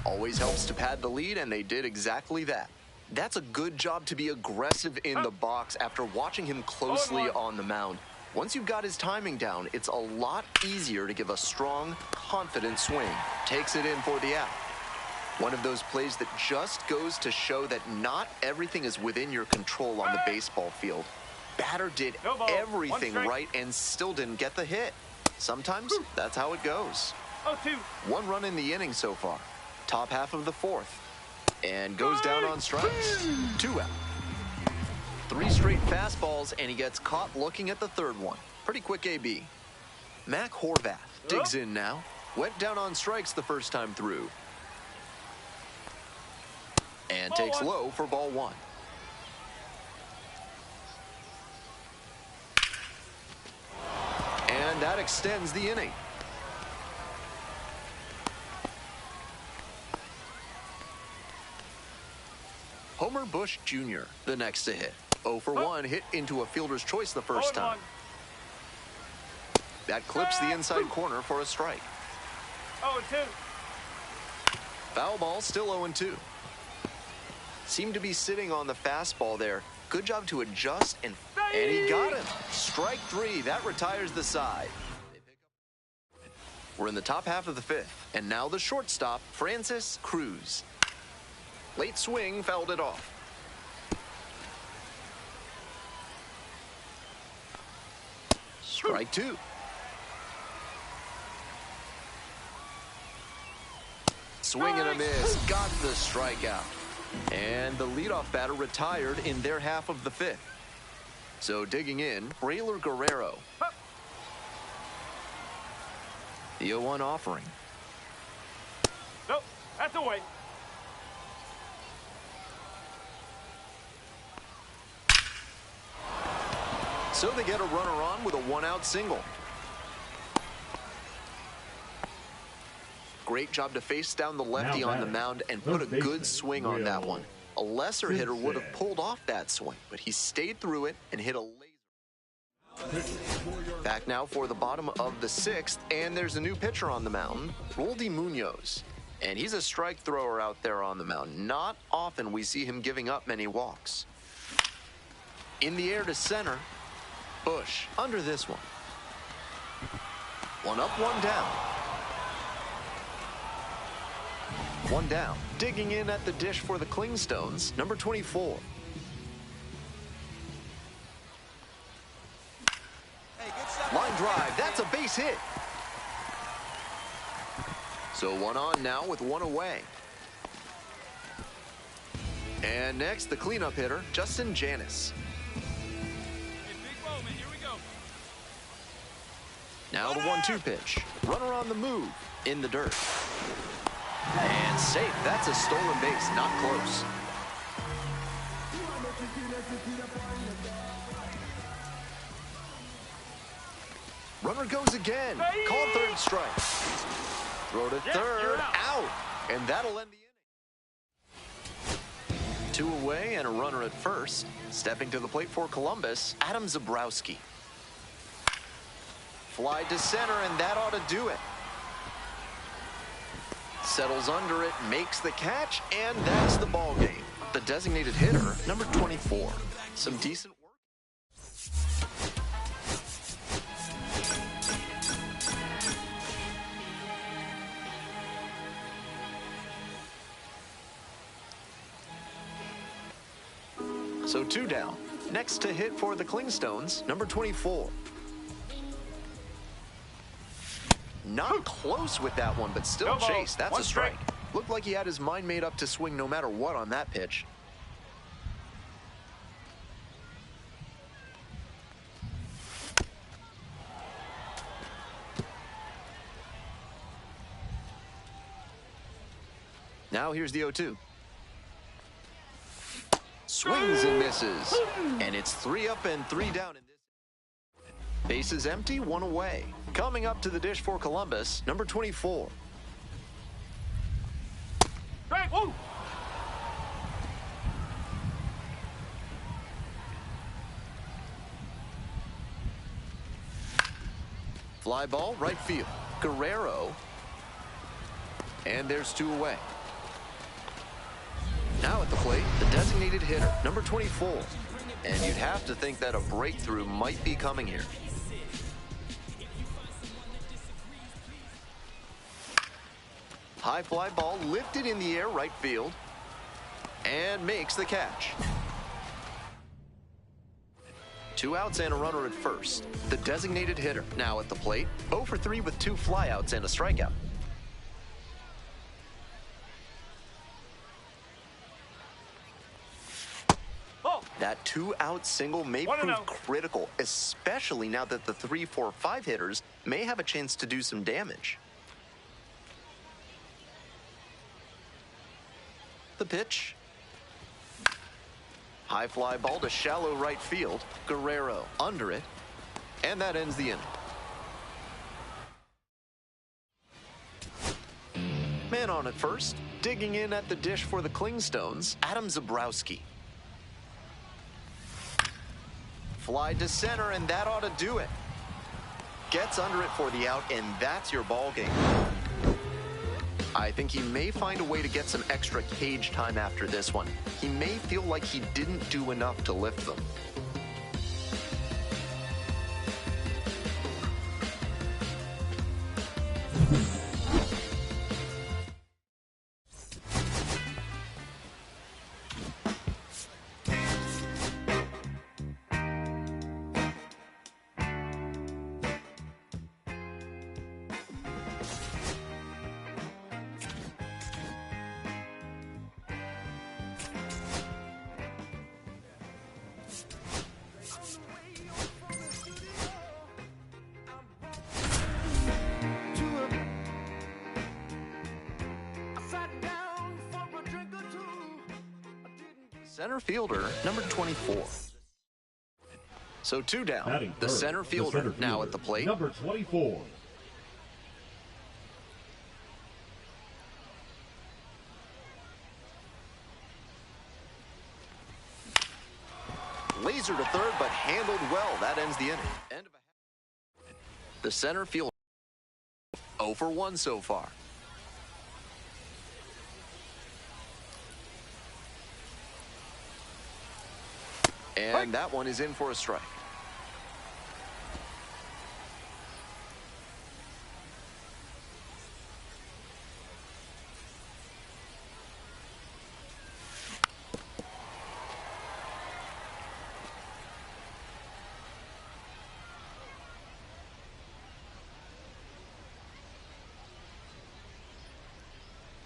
B: Always helps to pad the lead, and they did exactly that. That's a good job to be aggressive in the box after watching him closely on the mound. Once you've got his timing down, it's a lot easier to give a strong, confident swing. Takes it in for the out. One of those plays that just goes to show that not everything is within your control on the baseball field. Batter did everything right and still didn't get the hit. Sometimes that's how it goes.
E: 0-2.
B: 1 run in the inning so far. Top half of the 4th. And goes down on strikes. 2 out. 3 straight fastballs, and he gets caught looking at the third one. Pretty quick AB. Mac Horvath digs in now. Went down on strikes the first time through. And
E: Ball
B: takes
E: one.
B: low for ball 1. And that extends the inning. Homer Bush Jr., the next to hit. 0 for 1, hit into a fielder's choice the first
E: 0-1.
B: time. That clips the inside corner for a strike.
E: 0-2.
B: Foul ball, still 0-2. Seemed to be sitting on the fastball there. Good job to adjust, and he got him. Strike 3, that retires the side. We're in the top half of the 5th, and now the shortstop, Francis Cruz. Late swing, fouled it off. Strike 2. Swing and a miss, got the strikeout. And the leadoff batter retired in their half of the 5th. So digging in, Brayler Guerrero. The 0-1 offering.
E: Nope, that's away.
B: So they get a runner on with a 1-out single. Great job to face down the lefty on the mound and put a good swing on that one. A lesser hitter would have pulled off that swing, but he stayed through it and hit a laser. Back now for the bottom of the 6th, and there's a new pitcher on the mound, Roldy Munoz. And he's a strike thrower out there on the mound. Not often we see him giving up many walks. In the air to center, Bush under this one. 1 up, 1 down. 1 down. Digging in at the dish for the Klingstones, number 24.
H: Hey, good stuff.
B: Line drive, that's a base hit. So 1 on now with 1 away. And next, the cleanup hitter, Justin Janis.
D: Hey, big moment. Here we go.
B: Now the 1-2 pitch. Runner on the move, in the dirt. And safe, that's a stolen base, not close. Runner goes again, called third strike. Throw to third, out, and that'll end the inning. 2 away and a runner at first. Stepping to the plate for Columbus, Adam Zabrowski. Fly to center, and that ought to do it. Settles under it, makes the catch, and that's the ball game. The designated hitter, number 24. Some decent work. So 2 down. Next to hit for the Klingstones, number 24. Not close with that one, but still chase. That's a strike. Looked like he had his mind made up to swing no matter what on that pitch. Now here's the 0-2. Swings and misses. And it's 3 up and 3 down in this. Bases empty, 1 away. Coming up to the dish for Columbus, number 24.
E: Strike, woo!
B: Fly ball, right field. Guerrero. And there's 2 away. Now at the plate, the designated hitter, number 24. And you'd have to think that a breakthrough might be coming here. High fly ball lifted in the air, right field. And makes the catch. 2 outs and a runner at first. The designated hitter now at the plate. 0 for 3 with 2 flyouts and a strikeout. That 2-out single may prove critical, especially now that the 3, 4, 5 hitters may have a chance to do some damage. The pitch. High fly ball to shallow right field. Guerrero under it. And that ends the inning. Man on at first. Digging in at the dish for the Klingstones, Adam Zabrowski. Fly to center, and that ought to do it. Gets under it for the out, and that's your ball game. I think he may find a way to get some extra cage time after this one. He may feel like he didn't do enough to lift them. Center fielder, number 24. So 2 down.
C: Batting
B: The
C: first,
B: center fielder now at the plate.
C: Number 24.
B: Laser to third, but handled well. That ends the inning. End of a half. The center fielder, 0 for 1 so far. And that one is in for a strike.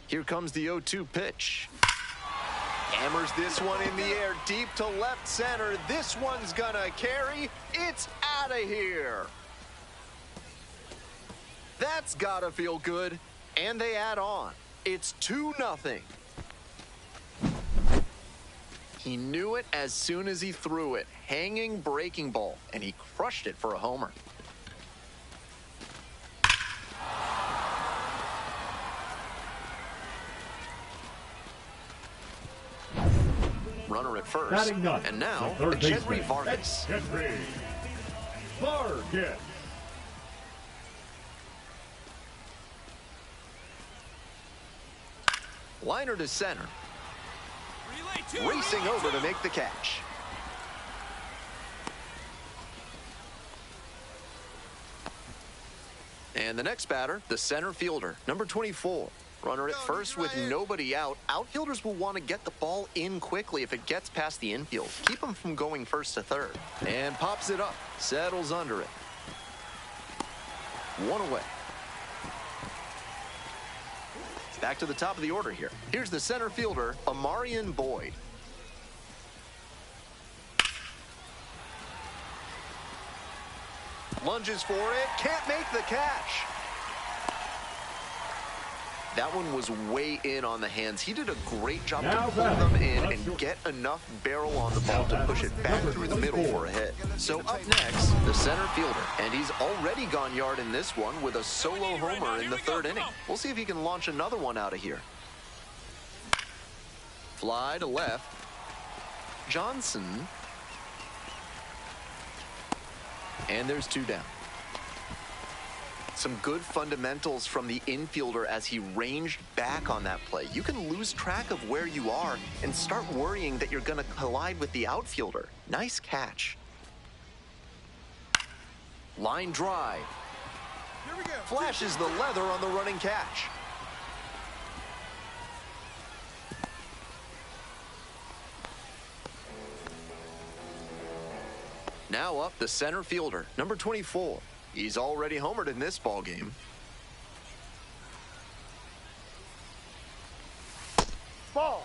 B: Here comes the 0-2 pitch. Hammers this one in the air, deep to left center. This one's gonna carry. It's out of here. That's gotta feel good. And they add on. It's 2-0. He knew it as soon as he threw it. Hanging breaking ball, and he crushed it for a homer. Runner at first, and now Henry Vargas.
C: Henry Vargas.
B: Liner to center. Racing over to make the catch. And the next batter, the center fielder, number 24. Runner at first with nobody out. Outfielders will want to get the ball in quickly if it gets past the infield. Keep them from going first to third. And pops it up. Settles under it. 1 away. Back to the top of the order here. Here's the center fielder, Amarian Boyd. Lunges for it. Can't make the catch. That one was way in on the hands. He did a great job to pull them in and get enough barrel on the ball to push it back through the middle for a hit. So up next, the center fielder. And he's already gone yard in this one with a solo homer in the 3rd inning. We'll see if he can launch another one out of here. Fly to left. Johnson. And there's 2 down. Some good fundamentals from the infielder as he ranged back on that play. You can lose track of where you are and start worrying that you're going to collide with the outfielder. Nice catch. Line drive.
A: Here we go.
B: Flashes the leather on the running catch. Now up the center fielder, number 24. He's already homered in this ball game.
E: Ball.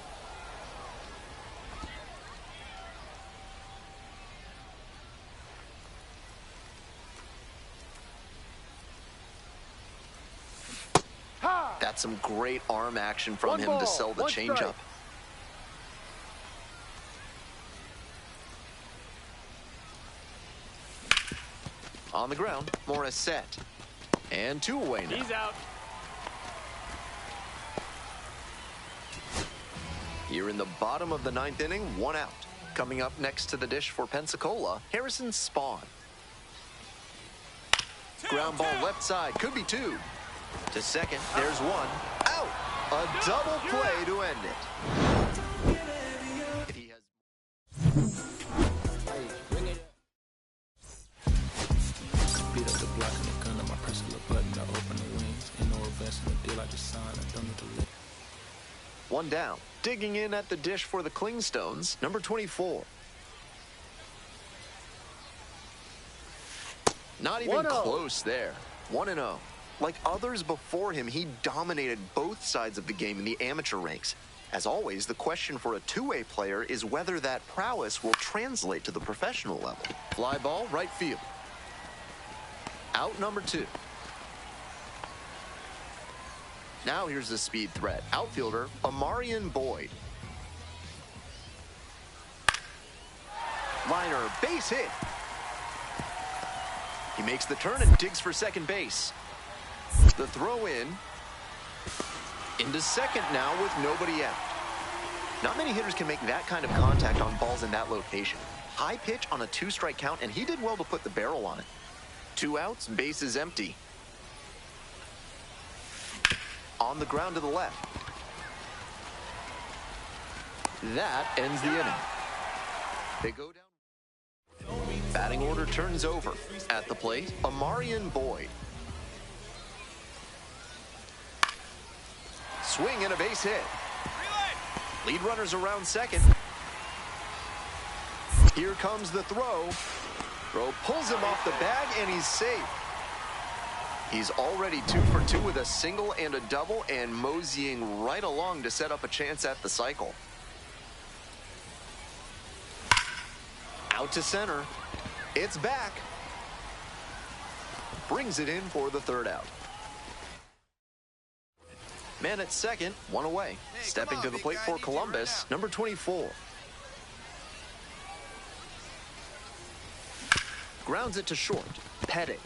B: That's some great arm action from him to sell the changeup. On the ground, Morissette. And 2 away now.
E: He's out.
B: Here in the bottom of the 9th inning, 1 out. Coming up next to the dish for Pensacola, Harrison Spawn. Ground ball left side, could be 2. To second, there's 1. Out! A double play to end it. He has...
I: Beat up the block and the gun on my press a little button to open the wings. Ain't no advance in the deal, I just signed. I don't need to live.
B: 1 down. Digging in at the dish for the Clingstones, number 24. Not even close there. 1-0. Like others before him, he dominated both sides of the game in the amateur ranks. As always, the question for a two-way player is whether that prowess will translate to the professional level. Fly ball, right field. Out number 2. Now here's the speed threat. Outfielder, Amarian Boyd. Liner, base hit. He makes the turn and digs for second base. The throw in. Into second now with nobody out. Not many hitters can make that kind of contact on balls in that location. High pitch on a 2-strike count, and he did well to put the barrel on it. 2 outs, base is empty. On the ground to the left. That ends the inning. They go down. Batting order turns over. At the plate, Amarian Boyd. Swing and a base hit. Lead runners around second. Here comes the throw. Throw pulls him off the bag, and he's safe. He's already 2 for 2 with a single and a double, and moseying right along to set up a chance at the cycle. Out to center. It's back. Brings it in for the 3rd out. Man at second, 1 away.
A: Hey,
B: Stepping
A: on,
B: to the plate
A: guy,
B: for Columbus, number 24. Grounds it to short. Pettit.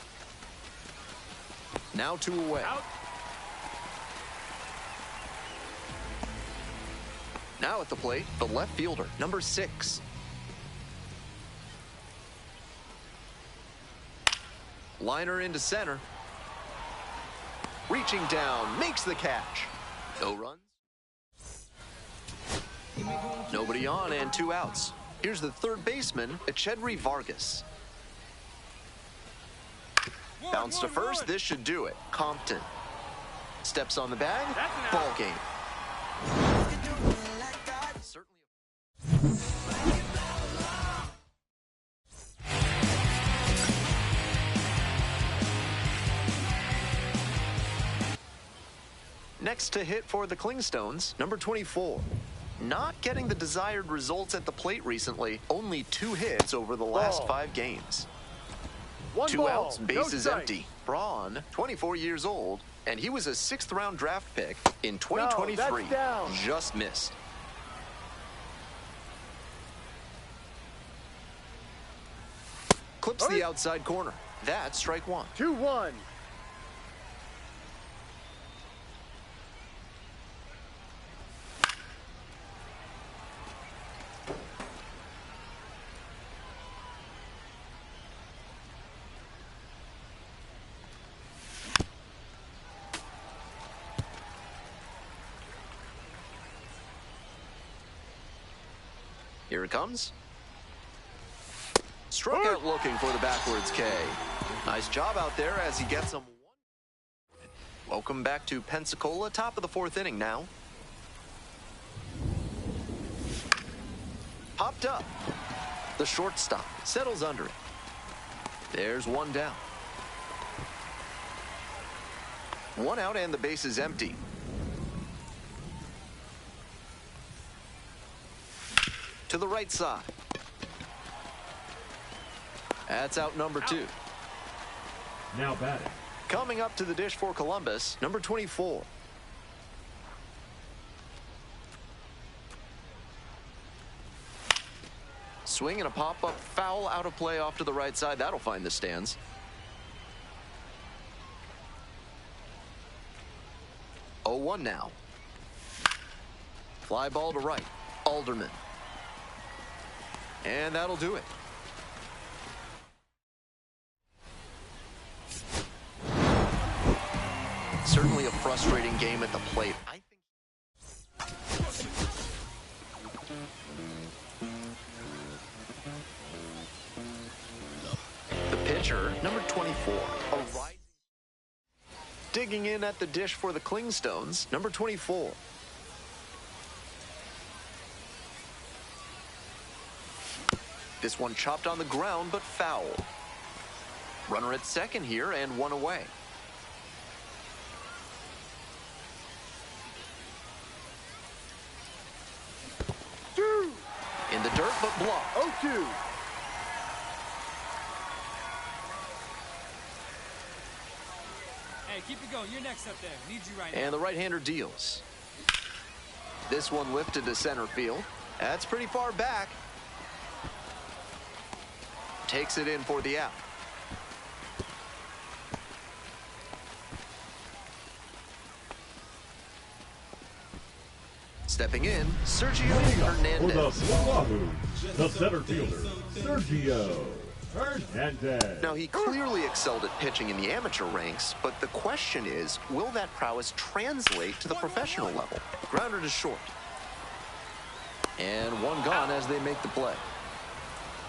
B: Now 2 away.
E: Out.
B: Now at the plate, the left fielder, number 6. Liner into center. Reaching down, makes the catch. No runs. Nobody on and 2 outs. Here's the 3rd baseman, Echedry Vargas. Bounce to first, this should do it. Compton. Steps on the bag, ball game. Next to hit for the Clingstones, number 24. Not getting the desired results at the plate recently. Only 2 hits over the last 5 games. 2 outs, base is empty. Braun, 24 years old, and he was a 6th-round draft pick in 2023. Just missed. Clips the outside corner. That's strike 1.
E: 2-1.
B: Here it comes. Struck out looking for the backwards K. Nice job out there as he gets him 1. Welcome back to Pensacola, top of the 4th inning now. Popped up. The shortstop settles under it. There's 1 down. 1 out and the base is empty. To the right side. That's out number 2.
C: Now batting.
B: Coming up to the dish for Columbus, number 24. swing and a pop-up foul out of play off to the right side. That'll find the stands. 0-1 now. Fly ball to right. Alderman. And that'll do it. Certainly a frustrating game at the plate. The pitcher, number 24, a rising. Digging in at the dish for the Clingstones, number 24. This one chopped on the ground, but foul. Runner at second here and one away. In the dirt, but blocked.
E: 0-2.
D: Hey, keep it going. You're next up there. Need you right now.
B: And the right-hander deals. This one lifted to center field. That's pretty far back. Takes it in for the out. Stepping in, Sergio
C: For the
B: Hernandez.
C: Wahoo, the center fielder, Sergio Hernandez.
B: Now, he clearly excelled at pitching in the amateur ranks, but the question is, will that prowess translate to the professional level? Grounder to short. And one gone as they make the play.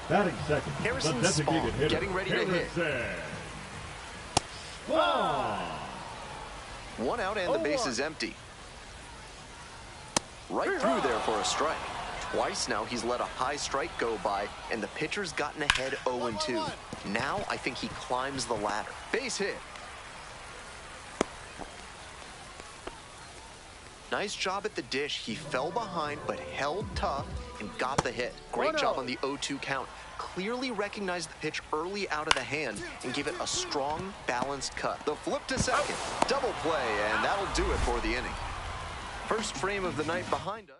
C: Batting second,
B: Harrison
C: the designated
B: Spahn
C: hitter,
B: getting ready to hit.
C: Harrison Spahn.
B: One out and the base is empty. Right through there for a strike. Twice now he's let a high strike go by, and the pitcher's gotten ahead 0-2. Now I think he climbs the ladder. Base hit. Nice job at the dish. He fell behind but held tough and got the hit. Great job on the 0-2 count. Clearly recognized the pitch early out of the hand and gave it a strong, balanced cut. The flip to second. Double play, and that'll do it for the inning. First frame of the night behind us.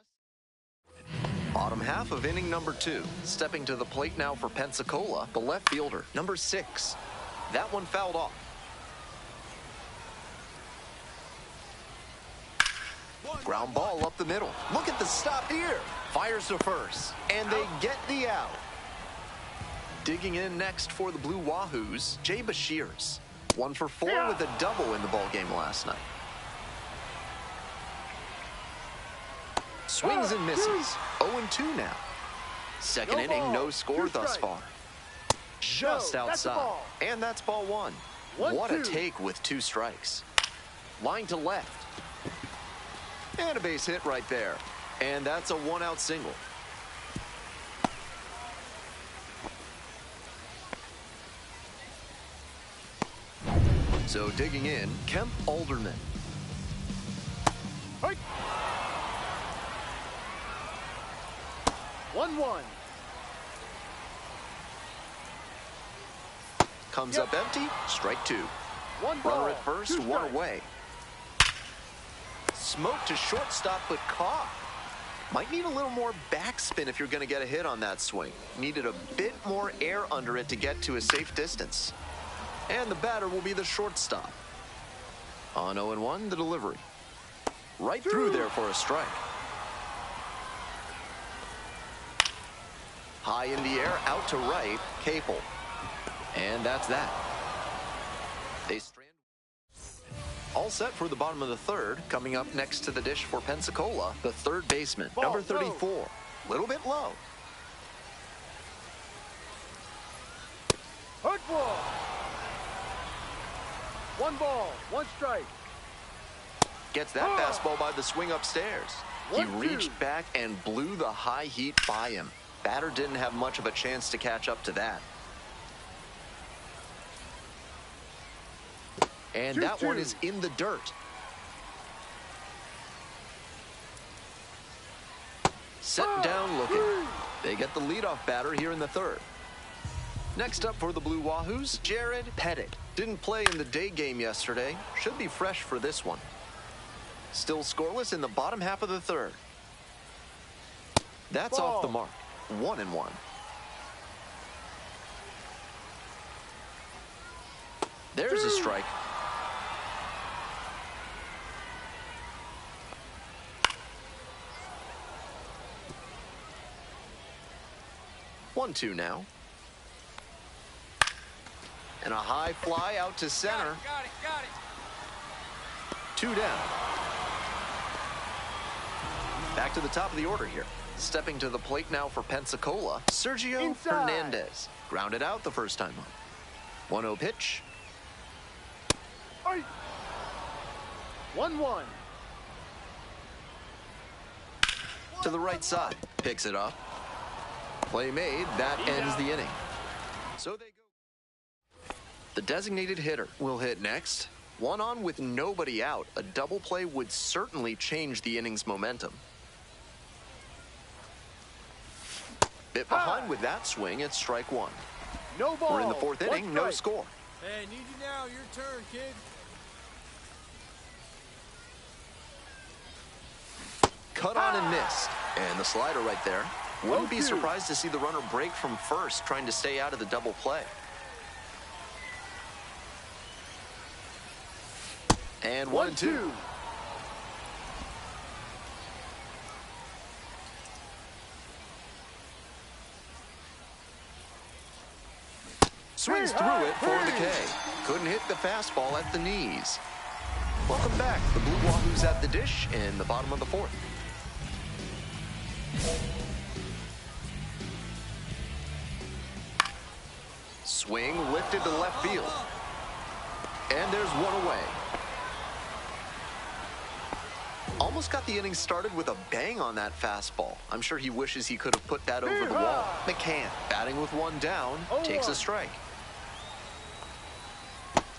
B: Bottom half of inning number 2. Stepping to the plate now for Pensacola, the left fielder, number 6. That one fouled off. Ground ball up the middle. Look at the stop here. Fires to first, and they get the out. Digging in next for the Blue Wahoos, Jay Bashirs. 1 for 4 with a double in the ballgame last night. Swings and misses. 0-2 now. Second inning, no score thus far. Just outside. And that's ball 1. What a take with 2 strikes. Line to left. And a base hit right there. And that's a 1-out single. So digging in, Kemp Alderman.
E: 1-1.
B: Comes up empty, strike 2.
E: One ball,
B: runner at first,
E: 2
B: one
E: strikes.
B: away. Smoke to shortstop, but caught. Might need a little more backspin if you're going to get a hit on that swing. Needed a bit more air under it to get to a safe distance. And the batter will be the shortstop. On 0-1, the delivery. Right through there for a strike. High in the air, out to right, Capel. And that's that. They strand. All set for the bottom of the 3rd. Coming up next to the dish for Pensacola, the 3rd baseman, number 34. Little bit low.
E: Hurt ball. 1 ball, 1 strike.
B: Gets that fastball by the swing upstairs. He reached back and blew the high heat by him. Batter didn't have much of a chance to catch up to that. And that one is in the dirt. Set down looking. They get the leadoff batter here in the 3rd. Next up for the Blue Wahoos, Jared Pettit. Didn't play in the day game yesterday. Should be fresh for this one. Still scoreless in the bottom half of the 3rd. That's off the mark. 1-1. There's a strike. One, two now. And a high fly out to center.
D: Got it.
B: 2 down. Back to the top of the order here. Stepping to the plate now for Pensacola, Sergio Hernandez. Grounded out the first time up. 1-0 pitch.
E: 1-1.
B: To the right side. Picks it up. Play made. That ends the inning. So they go. The designated hitter will hit next. 1 on with nobody out. A double play would certainly change the inning's momentum. Bit behind with that swing. It's strike 1.
E: No ball.
B: We're in the 4th inning. No score.
D: Hey, need you now. Your turn, kid.
B: Cut on and missed. And the slider right there. Wouldn't be surprised to see the runner break from first, trying to stay out of the double play. And 1-2. Swings through it for the K. Couldn't hit the fastball at the knees. Welcome back. The Blue Wahoos at the dish in the bottom of the 4th. Swing lifted to left field. And there's 1 away. Almost got the inning started with a bang on that fastball. I'm sure he wishes he could have put that over the wall. McCann, batting with 1 down, takes a strike.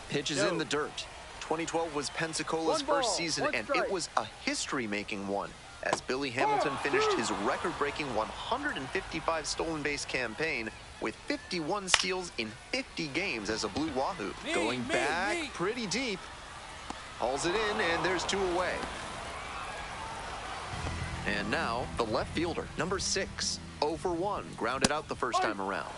B: Pitch is in the dirt. 2012 was Pensacola's first season, and it was a history-making one, as Billy Hamilton finished his record-breaking 155 stolen base campaign with 51 steals in 50 games as a Blue Wahoo. Going back pretty deep. Hauls it in, and there's 2 away. And now, the left fielder, number 6, 0 for 1, grounded out the first time around.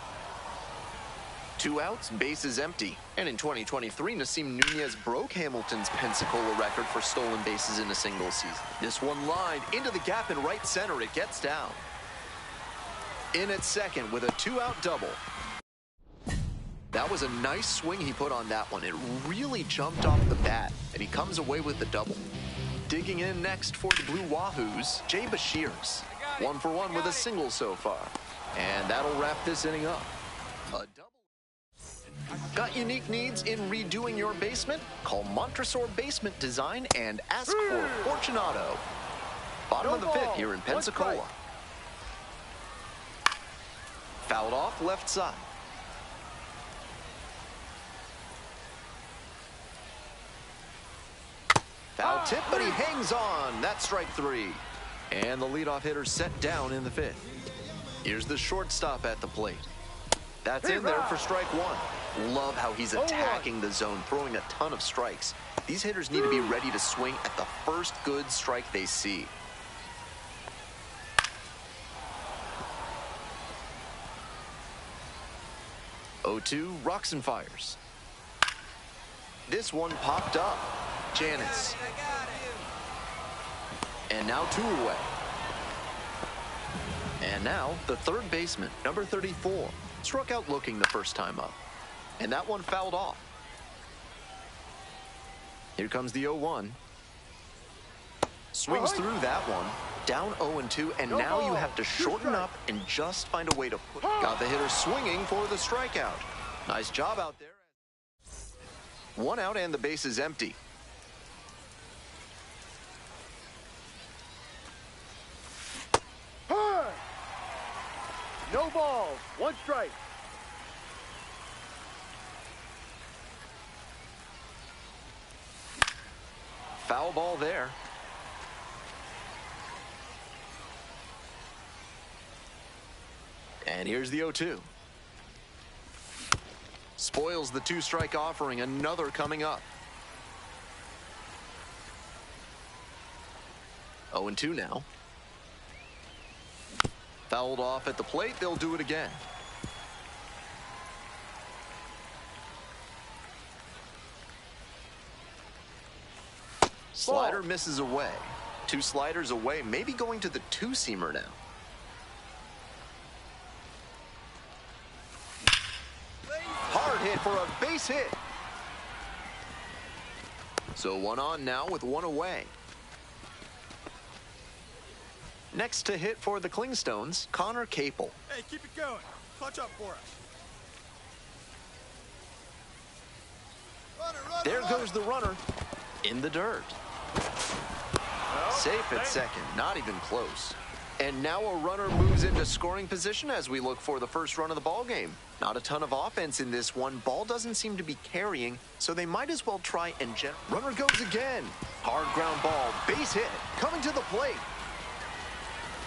B: 2 outs, bases empty. And in 2023, Nasim Nunez broke Hamilton's Pensacola record for stolen bases in a single season. This one lined into the gap in right center. It gets down. In at second with a 2-out double. That was a nice swing he put on that one. It really jumped off the bat, and he comes away with the double. Digging in next for the Blue Wahoos, Jay Bashirs. 1 for 1 with a single so far. And that'll wrap this inning up. A double. Got unique needs in redoing your basement? Call Montresor Basement Design and ask for Fortunato. Bottom of the 5th here in Pensacola. Fouled off left side. Foul tip, but he hangs on. That's strike 3. And the leadoff hitter set down in the 5th. Here's the shortstop at the plate. That's in there for strike 1. Love how he's attacking the zone, throwing a ton of strikes. These hitters need to be ready to swing at the first good strike they see. Oh-2, rocks and fires. This one popped up. Janice. And now 2 away. And now the third baseman, number 34, struck out looking the first time up. And that one fouled off. Here comes the 0-1. Swings through that one. Down 0-2, and now you have to shorten up and just find a way to put. Got the hitter swinging for the strikeout. Nice job out there. 1 out and the base is empty.
E: No ball, 1 strike.
B: Foul ball there. And here's the 0-2. Spoils the 2-strike offering. Another coming up. 0-2 now. Fouled off at the plate. They'll do it again. Slider misses away. 2 sliders away, maybe going to the 2-seamer now. Hard hit for a base hit. So 1 on now with 1 away. Next to hit for the Clingstones, Connor Capel.
D: Hey, keep it going. Clutch up for us.
B: There goes the runner in the dirt. Safe at second, not even close. And now a runner moves into scoring position as we look for the first run of the ball game. Not a ton of offense in this one. Ball doesn't seem to be carrying, so they might as well try and runner goes again. Hard ground ball, base hit, coming to the plate.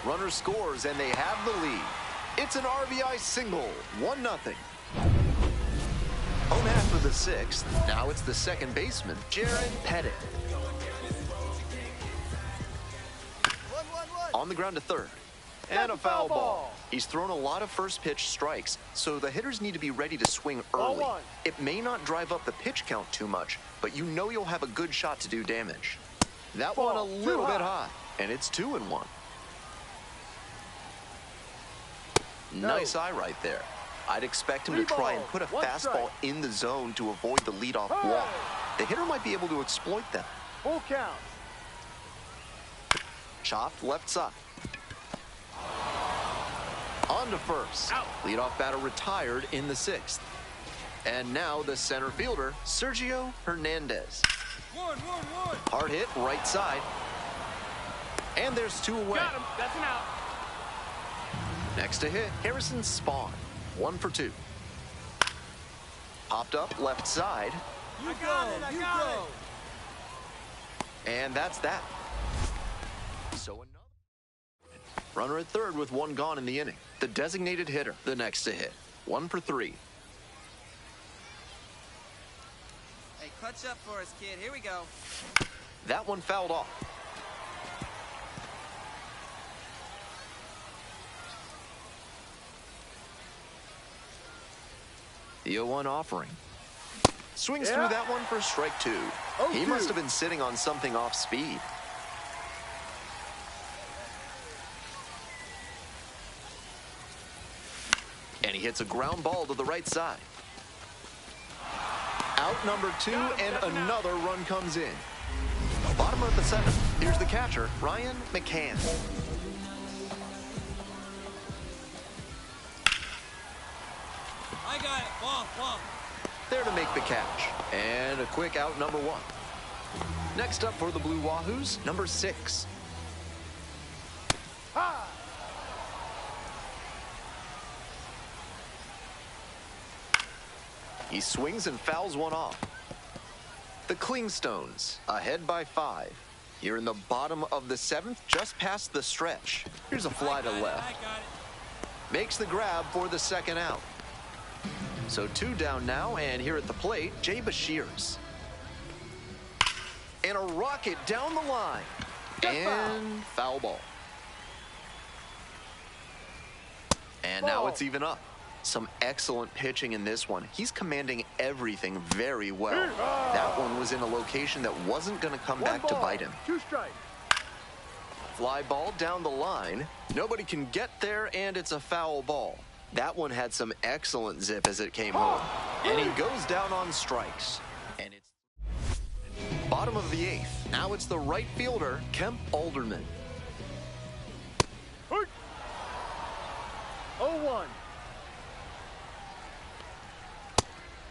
B: Runner scores and they have the lead. It's an RBI single, 1-0. Home after the 6th. Now it's the second baseman, Jared Pettit. On the ground to third. And a foul ball. He's thrown a lot of first pitch strikes, so the hitters need to be ready to swing early. It may not drive up the pitch count too much, but you know you'll have a good shot to do damage. That one a little bit high, and it's 2-1. Nice eye right there. I'd expect him to try and put a fastball in the zone to avoid the leadoff walk. The hitter might be able to exploit that.
E: Full count.
B: Chopped left side. On to first. Leadoff batter retired in the 6th. And now the center fielder, Sergio Hernandez. Hard hit right side. And there's 2 away.
E: Got him. That's an out.
B: Next to hit, Harrison Spawn. 1 for 2. Popped up left side.
D: You got it.
B: And that's that. So another runner at third with 1 gone in the inning. The designated hitter, the next to hit. 1 for 3.
H: Hey, clutch up for us, kid. Here we go.
B: That one fouled off. The 0-1 offering. Swings through that one for strike 2. He must have been sitting on something off speed. And he hits a ground ball to the right side. Out number 2, and another run comes in. Bottom of the 7th. Here's the catcher, Ryan McCann.
D: I got it. Ball.
B: There to make the catch. And a quick out number 1. Next up for the Blue Wahoos, number 6. He swings and fouls one off. The Clingstones, ahead by 5. Here in the bottom of the 7th, just past the stretch. Here's a fly to left. Makes the grab for the second out. So 2 down now, and here at the plate, Jay Bashirs. And a rocket down the line. And foul ball. And now it's even up. Some excellent pitching in this one. He's commanding everything very well. That one was in a location that wasn't going to come back to bite him.
E: 2 strikes.
B: Fly ball down the line. Nobody can get there, and it's a foul ball. That one had some excellent zip as it came home. And he goes down on strikes. And it's bottom of the 8th. Now it's the right fielder, Kemp Alderman.
E: 0-1.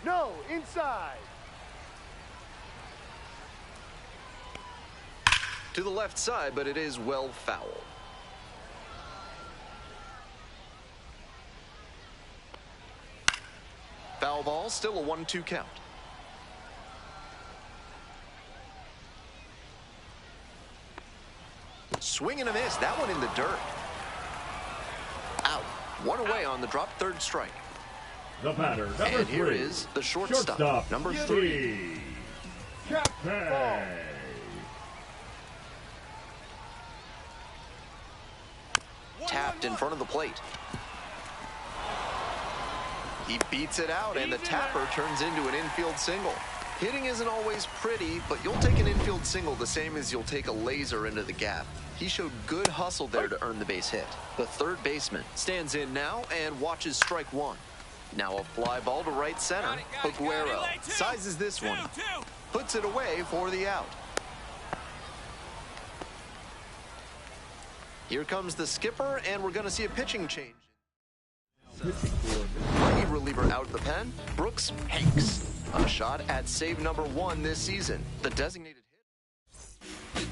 E: No, inside.
B: To the left side, but it is well foul. Foul ball, still a 1-2 count. Swing and a miss. That one in the dirt. Out. 1 away on the drop, 3rd strike.
C: The batter, number 3.
B: And here is the shortstop, number 3.
C: Captain.
B: Tapped in front of the plate. He beats it out, and the tapper turns into an infield single. Hitting isn't always pretty, but you'll take an infield single the same as you'll take a laser into the gap. He showed good hustle there to earn the base hit. The third baseman stands in now and watches strike one. Now a fly ball to right center. Aguero sizes this one. Puts it away for the out. Here comes the skipper, and we're going to see a pitching change. Lead reliever out of the pen, Brooks Hanks. A shot at save number 1 this season. The designated hit.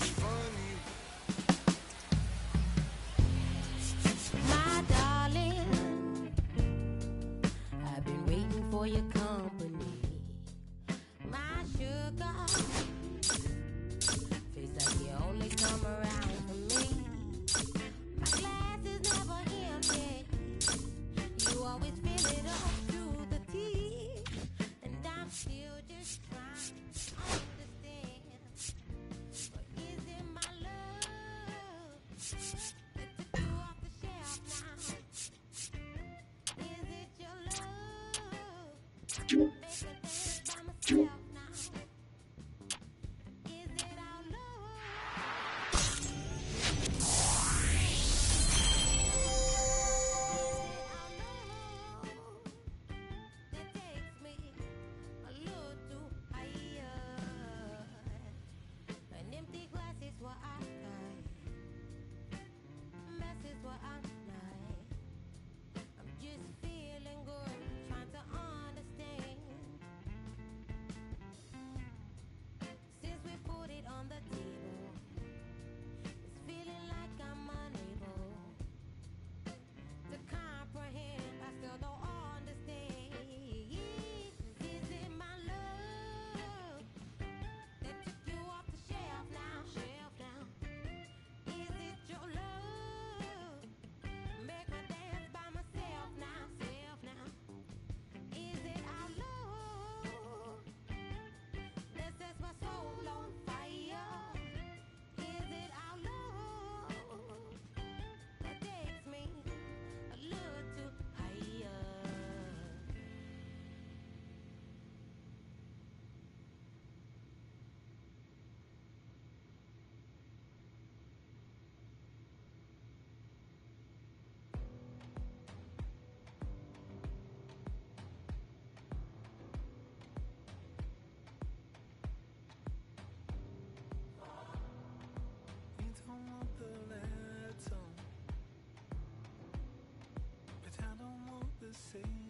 J: My darling, I've been waiting for your company. My sugar, feels like you only come around for me. My glass is never empty. You always fill it up to the teeth, and I'm still just trying to understand. But is it my love that took you off the shelf now? Is it your love? Make me dance by myself now. Is it our love? That takes me a little too higher. An empty glass is what I like. Mess is what I like. I'm just feeling good, trying to understand. Since we put it on the table, it's feeling like I'm unable to comprehend. I still don't understand. Is it my love that took you off the shelf now? Is it your love? Make me dance by myself now. Is it our love that sets my soul on fire? Is it our love that takes me a little too higher?
I: You don't want the letter, but I don't want the same.